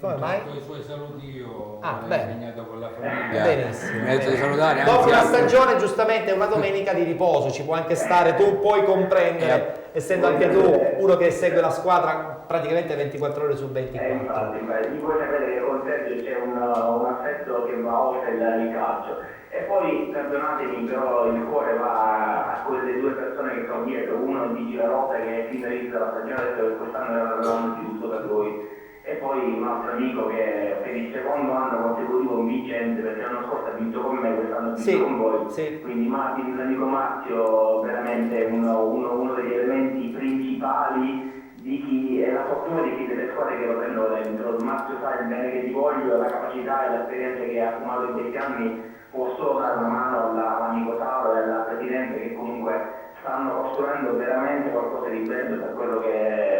Come mai? Con i suoi saluti io bene. impegnato con la famiglia. Benissimo. Mezzo di salutare, Dopo anzi, una altri- stagione, giustamente, è una domenica di riposo, ci può anche stare, tu puoi comprendere, essendo anche tu uno che segue la squadra praticamente 24 ore su 24. Infatti, voi sapete che con Sergio c'è un affetto che va oltre il calcio. E poi, perdonatemi, però il cuore va a quelle due persone che sono dietro, uno di Girarota che fin dall'inizio della stagione ha detto che quest'anno era l'anno di tutto per lui. E poi un altro amico che per il secondo anno consecutivo vincente, perché l'anno scorso ha vinto con me, quest'anno ha vinto con voi. Quindi Martin, l'amico Marzio, veramente uno degli elementi principali di chi è la fortuna di chi delle squadre che lo prendono dentro. Marzio sa il bene che ti voglio, la capacità e l'esperienza che ha accumulato in questi anni, può solo dare una mano all'amico Tauro e alla Presidente, che comunque stanno costruendo veramente qualcosa di bello per quello che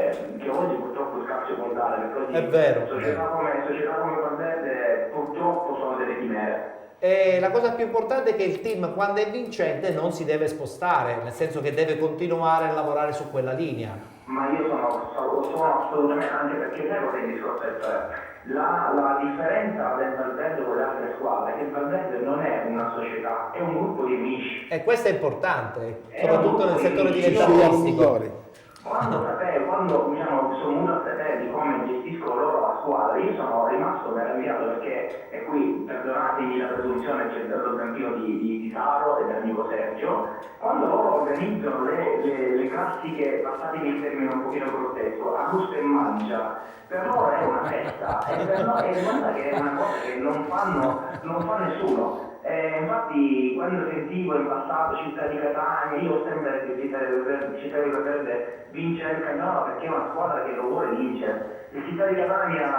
oggi purtroppo il calcio può dare, perché oggi È vero. società come Valverde purtroppo sono delle chimere. E la cosa più importante è che il team, quando è vincente, non si deve spostare, nel senso che deve continuare a lavorare su quella linea. Ma io sono assolutamente, anche perché sai cosa il discorso è la differenza del Valverde con le altre squadre è che il Valverde non è una società, è un gruppo di amici. E questo è importante, soprattutto nel settore dilettantistico. Quando diciamo, sono venuto a sapere di come gestiscono loro la squadra, io sono rimasto meravigliato perché, e qui perdonatemi la presunzione, c'è lo zampino di Taro e dell'amico Sergio, quando loro organizzano le classiche, passatemi il termine un pochino grottesco, a gusto e mangia, per loro è una festa, e per noi è una che è una cosa che non fa nessuno. Infatti quando sentivo in passato Città di Catania, io ho sempre detto Città di Valverde vince il campionato perché è una squadra che lo vuole vincere. Il Città di Catania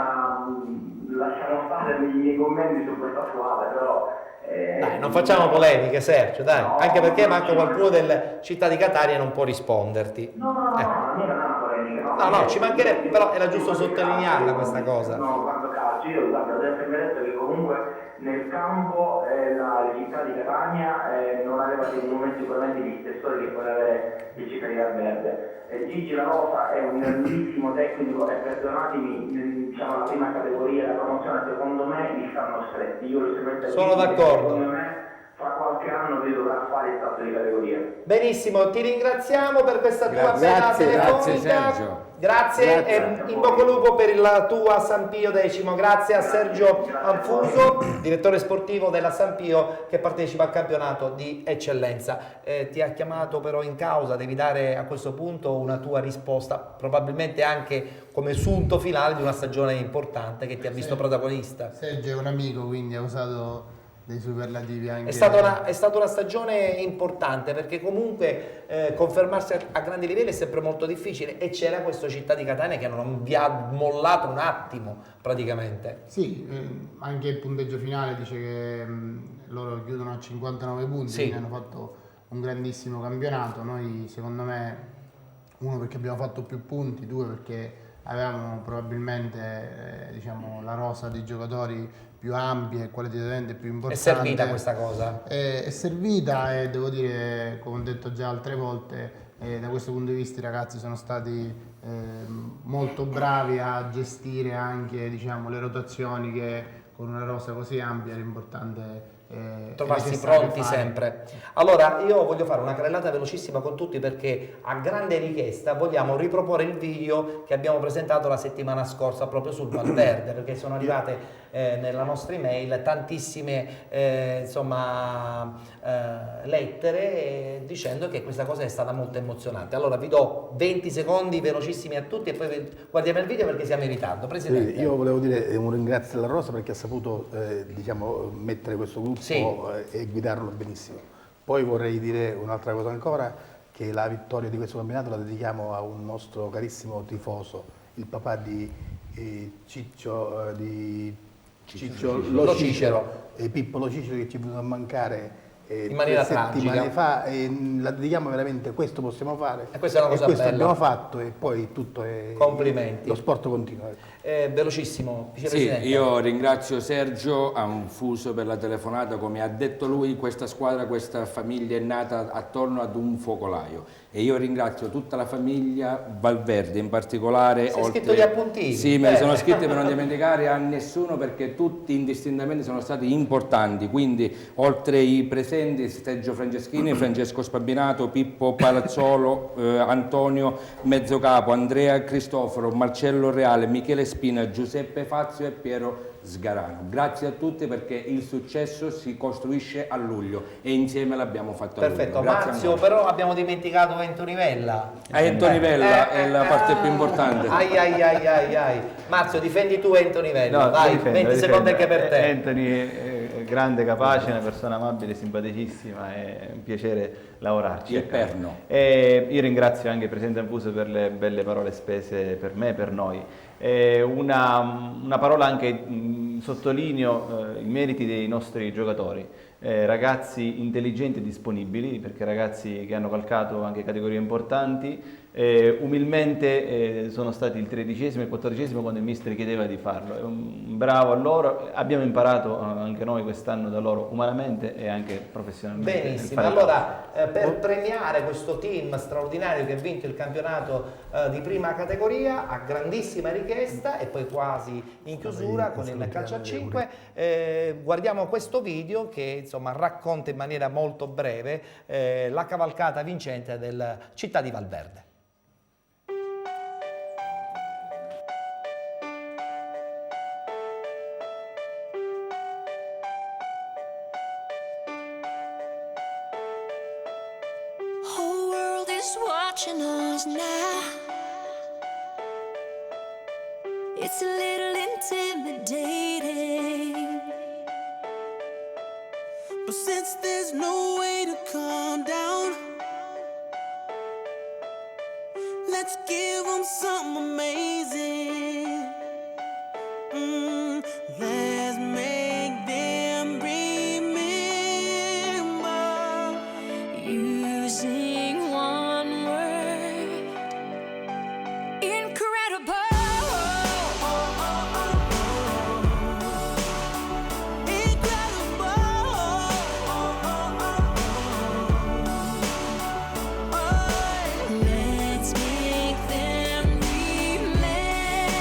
lasciamo stare i miei commenti su questa squadra, però dai, non facciamo polemiche, Sergio, dai, no, anche perché manca qualcuno del Città di Catania e non può risponderti. No, non è una polemica, no, ci mancherebbe, però era giusto sottolinearla questa cosa. No, quando calcio, io guarda, ho sempre detto che comunque nel campo la Città di Catania non aveva dei momenti sicuramente di spessore che può avere il Città di Valverde. Gigi La Rosa è un grandissimo tecnico e perdonatemi, diciamo la prima categoria, la promozione secondo me mi stanno stretti. Io lo sempre sono d'accordo. Secondo me fra qualche anno lui dovrà fare il salto di categoria. Benissimo, ti ringraziamo per questa tua bella telefonica. Grazie Sergio. Grazie e in bocca al lupo per la tua San Pio X. Grazie a Sergio Anfuso, direttore sportivo della San Pio, che partecipa al campionato di eccellenza. Ti ha chiamato però in causa, devi dare a questo punto una tua risposta, probabilmente anche come sunto finale di una stagione importante che ti ha visto protagonista. Sergio è un amico, quindi ha usato dei superlativi anche. È stata una stagione importante perché comunque confermarsi a grandi livelli è sempre molto difficile e c'era questo Città di Catania che non vi ha mollato un attimo praticamente. Sì, anche il punteggio finale dice che loro chiudono a 59 punti, sì. Quindi hanno fatto un grandissimo campionato. Noi secondo me, uno perché abbiamo fatto più punti, due perché avevamo probabilmente diciamo, la rosa di giocatori più ampia e qualitativamente più importante. È servita questa cosa? È servita e devo dire, come ho detto già altre volte, da questo punto di vista i ragazzi sono stati molto bravi a gestire anche diciamo, le rotazioni che con una rosa così ampia era importante trovarsi pronti sempre. Allora io voglio fare una carrellata velocissima con tutti perché a grande richiesta vogliamo riproporre il video che abbiamo presentato la settimana scorsa proprio sul Valverde, perché sono arrivate nella nostra email tantissime lettere dicendo che questa cosa è stata molto emozionante. Allora vi do 20 secondi velocissimi a tutti e poi guardiamo il video perché siamo in ritardo. Presidente. Sì, io volevo dire un ringrazio alla Rosa perché ha saputo diciamo, mettere questo gruppo e guidarlo benissimo. Poi vorrei dire un'altra cosa ancora, che la vittoria di questo campionato la dedichiamo a un nostro carissimo tifoso, il papà di Ciccio Lo Cicero, Pippo Lo Cicero, che ci è venuto a mancare in maniera settimane fa, e la dedichiamo veramente, questo possiamo fare e questa è una cosa questo bella. Abbiamo fatto e poi tutto è complimenti, lo sport continua. Velocissimo, vicepresidente. Sì, io ringrazio Sergio Anfuso per la telefonata. Come ha detto lui, questa squadra, questa famiglia è nata attorno ad un focolaio e io ringrazio tutta la famiglia Valverde in particolare. Sei scritto gli appuntini? Sì, me li sono scritti per non dimenticare a nessuno, perché tutti indistintamente sono stati importanti, quindi oltre i presenti Sergio Franceschini, Francesco Spabinato, Pippo Palazzolo, Antonio Mezzocapo, Andrea Cristoforo, Marcello Reale, Michele Spina, Giuseppe Fazio e Piero Sgarano. Grazie a tutti, perché il successo si costruisce a luglio e insieme l'abbiamo fatto. Perfetto, Grazie Marzio, però abbiamo dimenticato Ento Nivella. Ento Nivella è la parte più importante. Ai. Marzio, difendi tu Ento Nivella, No, vai, difendo, 20 secondi anche per te. Anthony è grande, capace, una persona amabile, simpaticissima, è un piacere lavorarci. Il perno. E io ringrazio anche il Presidente Ampuso per le belle parole spese per me e per noi. Una parola anche, sottolineo i meriti dei nostri giocatori, ragazzi intelligenti e disponibili, perché ragazzi che hanno calcato anche categorie importanti, umilmente sono stati il 13° e il 14° quando il mister chiedeva di farlo. Bravo a loro, abbiamo imparato anche noi quest'anno da loro umanamente e anche professionalmente. Benissimo, allora per premiare questo team straordinario che ha vinto il campionato di prima categoria a grandissima richiesta e poi quasi in chiusura con il calcio a 5, guardiamo questo video che insomma racconta in maniera molto breve la cavalcata vincente del Città di Valverde. Whole world is watching us now. It's a little intimidating, but since there's no way to calm down, let's give them something amazing. Let's make them remember using one word. Incredible. Let's make them remember.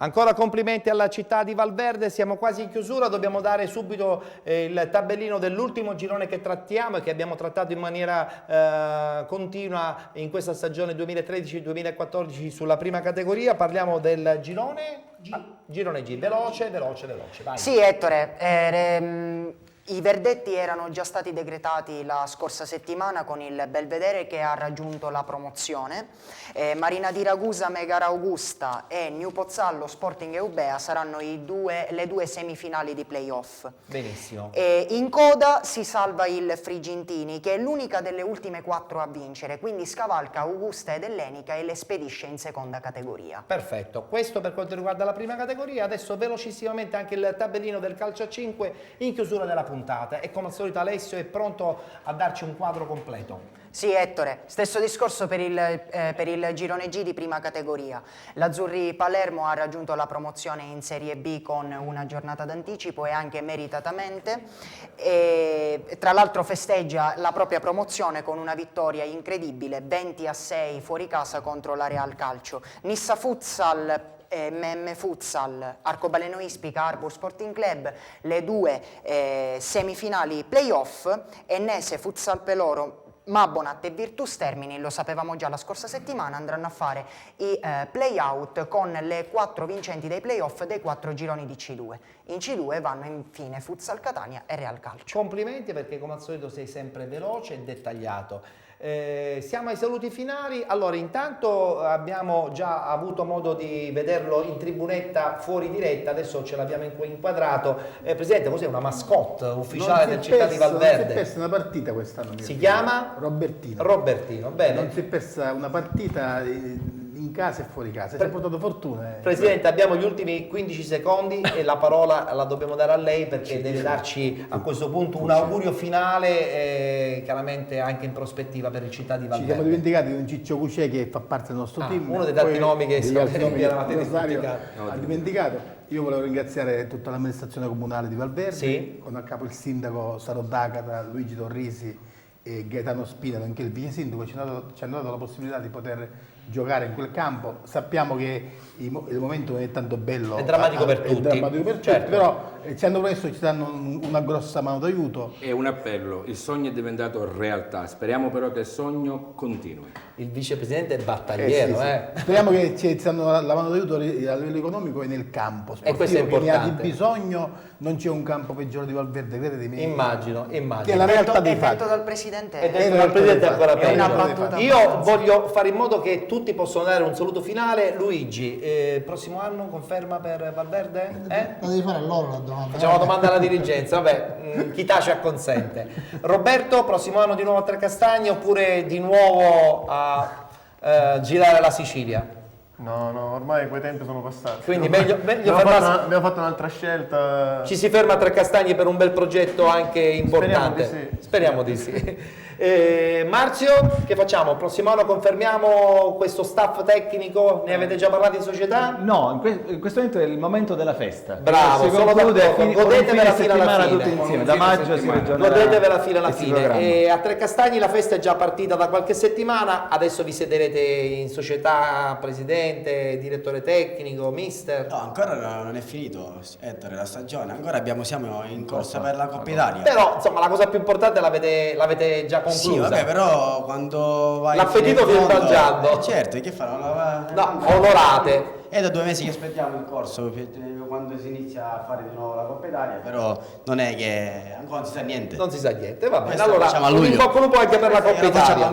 Ancora complimenti alla città di Valverde, siamo quasi in chiusura, dobbiamo dare subito il tabellino dell'ultimo girone che trattiamo e che abbiamo trattato in maniera continua in questa stagione 2013-2014 sulla prima categoria. Parliamo del girone G. Girone G, veloce, vai. Sì, Ettore, i verdetti erano già stati decretati la scorsa settimana con il Belvedere che ha raggiunto la promozione. Marina di Ragusa, Megara Augusta e New Pozzallo, Sporting Eubea saranno le due semifinali di playoff. Benissimo. In coda si salva il Frigintini, che è l'unica delle ultime 4 a vincere, quindi scavalca Augusta ed Ellenica e le spedisce in seconda categoria. Perfetto, questo per quanto riguarda la prima categoria. Adesso velocissimamente anche il tabellino del calcio a 5 in chiusura della puntata. E come al solito Alessio è pronto a darci un quadro completo. Sì, Ettore, stesso discorso per il girone G di prima categoria. L'Azzurri Palermo ha raggiunto la promozione in Serie B con una giornata d'anticipo e anche meritatamente. E, tra l'altro festeggia la propria promozione con una vittoria incredibile, 20-6 fuori casa contro la Real Calcio. Nissa Futsal, MM Futsal, Arcobaleno Ispica, Arbor Sporting Club, le due semifinali playoff, Ennese Futsal Peloro, Mabonat e Virtus Termini, lo sapevamo già la scorsa settimana, andranno a fare i play-out con le 4 vincenti dei play-off dei 4 gironi di C2. In C2 vanno infine Futsal Catania e Real Calcio. Complimenti perché come al solito sei sempre veloce e dettagliato. Siamo ai saluti finali. Allora, intanto abbiamo già avuto modo di vederlo in tribunetta fuori diretta, adesso ce l'abbiamo inquadrato. Presidente, cos'è una mascotte ufficiale del città di Valverde? Non si è persa una partita quest'anno. Si chiama? Robertino. Robertino, bene. Non si è persa una partita in casa e fuori casa, si è portato fortuna. Presidente, abbiamo gli ultimi 15 secondi e la parola la dobbiamo dare a lei perché deve darci a questo punto un augurio finale, chiaramente anche in prospettiva per il città di Valverde. Ci siamo dimenticati di un Ciccio Cucè che fa parte del nostro team. Uno dei tanti nomi che si eravate ha dimenticato. Io volevo ringraziare tutta l'amministrazione comunale di Valverde, con a capo il sindaco Saro D'Agata, Luigi Torrisi e Gaetano Spina, anche il vice sindaco, ci hanno dato la possibilità di poter giocare in quel campo. Sappiamo che il momento non è tanto bello, è drammatico per tutti, certo. Però ci hanno preso, ci danno una grossa mano d'aiuto. È un appello, il sogno è diventato realtà, speriamo però che il sogno continui. Il vicepresidente è battagliero, Speriamo che ci danno la mano d'aiuto a livello economico e nel campo sportivo, e questo è importante. Che ne ha di bisogno, non c'è un campo peggiore di Valverde, credetemi. Immagino. Che è la realtà dei fatti. Detto dal Presidente è ancora peggio. Io voglio fare in modo che tutti possano dare un saluto finale. Luigi, prossimo anno conferma per Valverde? La devi fare a loro la domanda. Facciamo la domanda alla dirigenza, vabbè, chi tace acconsente. Roberto, prossimo anno di nuovo a Trecastagni oppure di nuovo a girare la Sicilia? No, ormai quei tempi sono passati. Quindi meglio abbiamo fatto un'altra scelta. Ci si ferma a Trecastagni per un bel progetto anche importante. Speriamo di sì. Marzio, che facciamo? Prossimo anno confermiamo questo staff tecnico? Ne avete già parlato in società? No, in questo momento è il momento della festa. Bravo, si conclude godetevela fino alla fine. Tutti insieme, da maggio si ragionerà. Godetevela fino alla fine. E a Trecastagni la festa è già partita da qualche settimana, adesso vi siederete in società, presidente, direttore tecnico, mister. No, ancora non è finito, Ettore, la stagione, ancora siamo in corsa per la Coppa Italia. Però insomma la cosa più importante l'avete già conclusa. Sì, vabbè, però quando vai... L'appetito viene mangiando. Certo, che fanno? No, onorate. È da 2 mesi che aspettiamo il corso, quando si inizia a fare di nuovo la Coppa Italia, però non è che ancora non si sa niente. Non si sa niente, va bene. Questo Allora, un bocca al lupo anche per la Coppa Italia.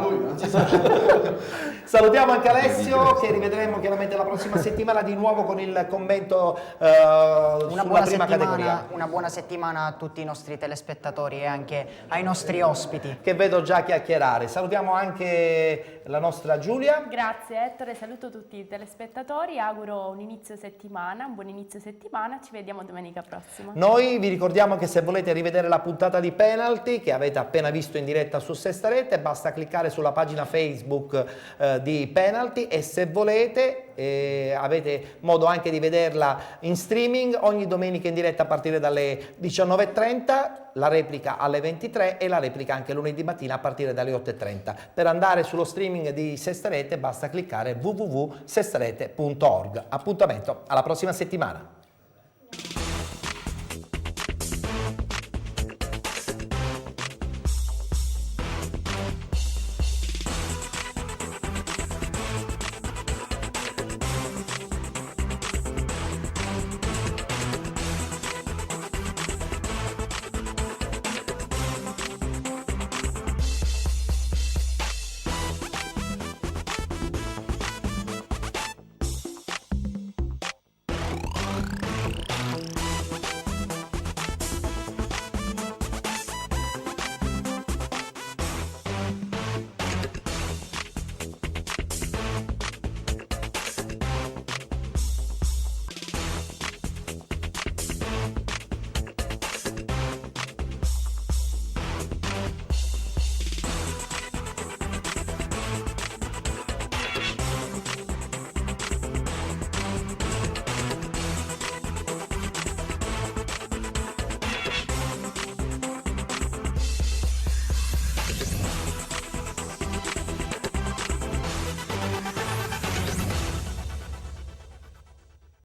Salutiamo anche Alessio, che rivedremo chiaramente la prossima settimana di nuovo con il commento sulla prima categoria. Una buona settimana a tutti i nostri telespettatori e anche ai nostri ospiti. Che vedo già chiacchierare. Salutiamo anche la nostra Giulia. Grazie Ettore, saluto tutti i telespettatori, auguro un buon inizio settimana settimana, ci vediamo domenica prossima. Noi vi ricordiamo che se volete rivedere la puntata di Penalty che avete appena visto in diretta su Sesta Rete, basta cliccare sulla pagina Facebook di Penalty, e se volete avete modo anche di vederla in streaming ogni domenica in diretta a partire dalle 19:30, la replica alle 23 e la replica anche lunedì mattina a partire dalle 8:30. Per andare sullo streaming di Sesta Rete basta cliccare www.sestarete.org. Appuntamento alla prossima settimana.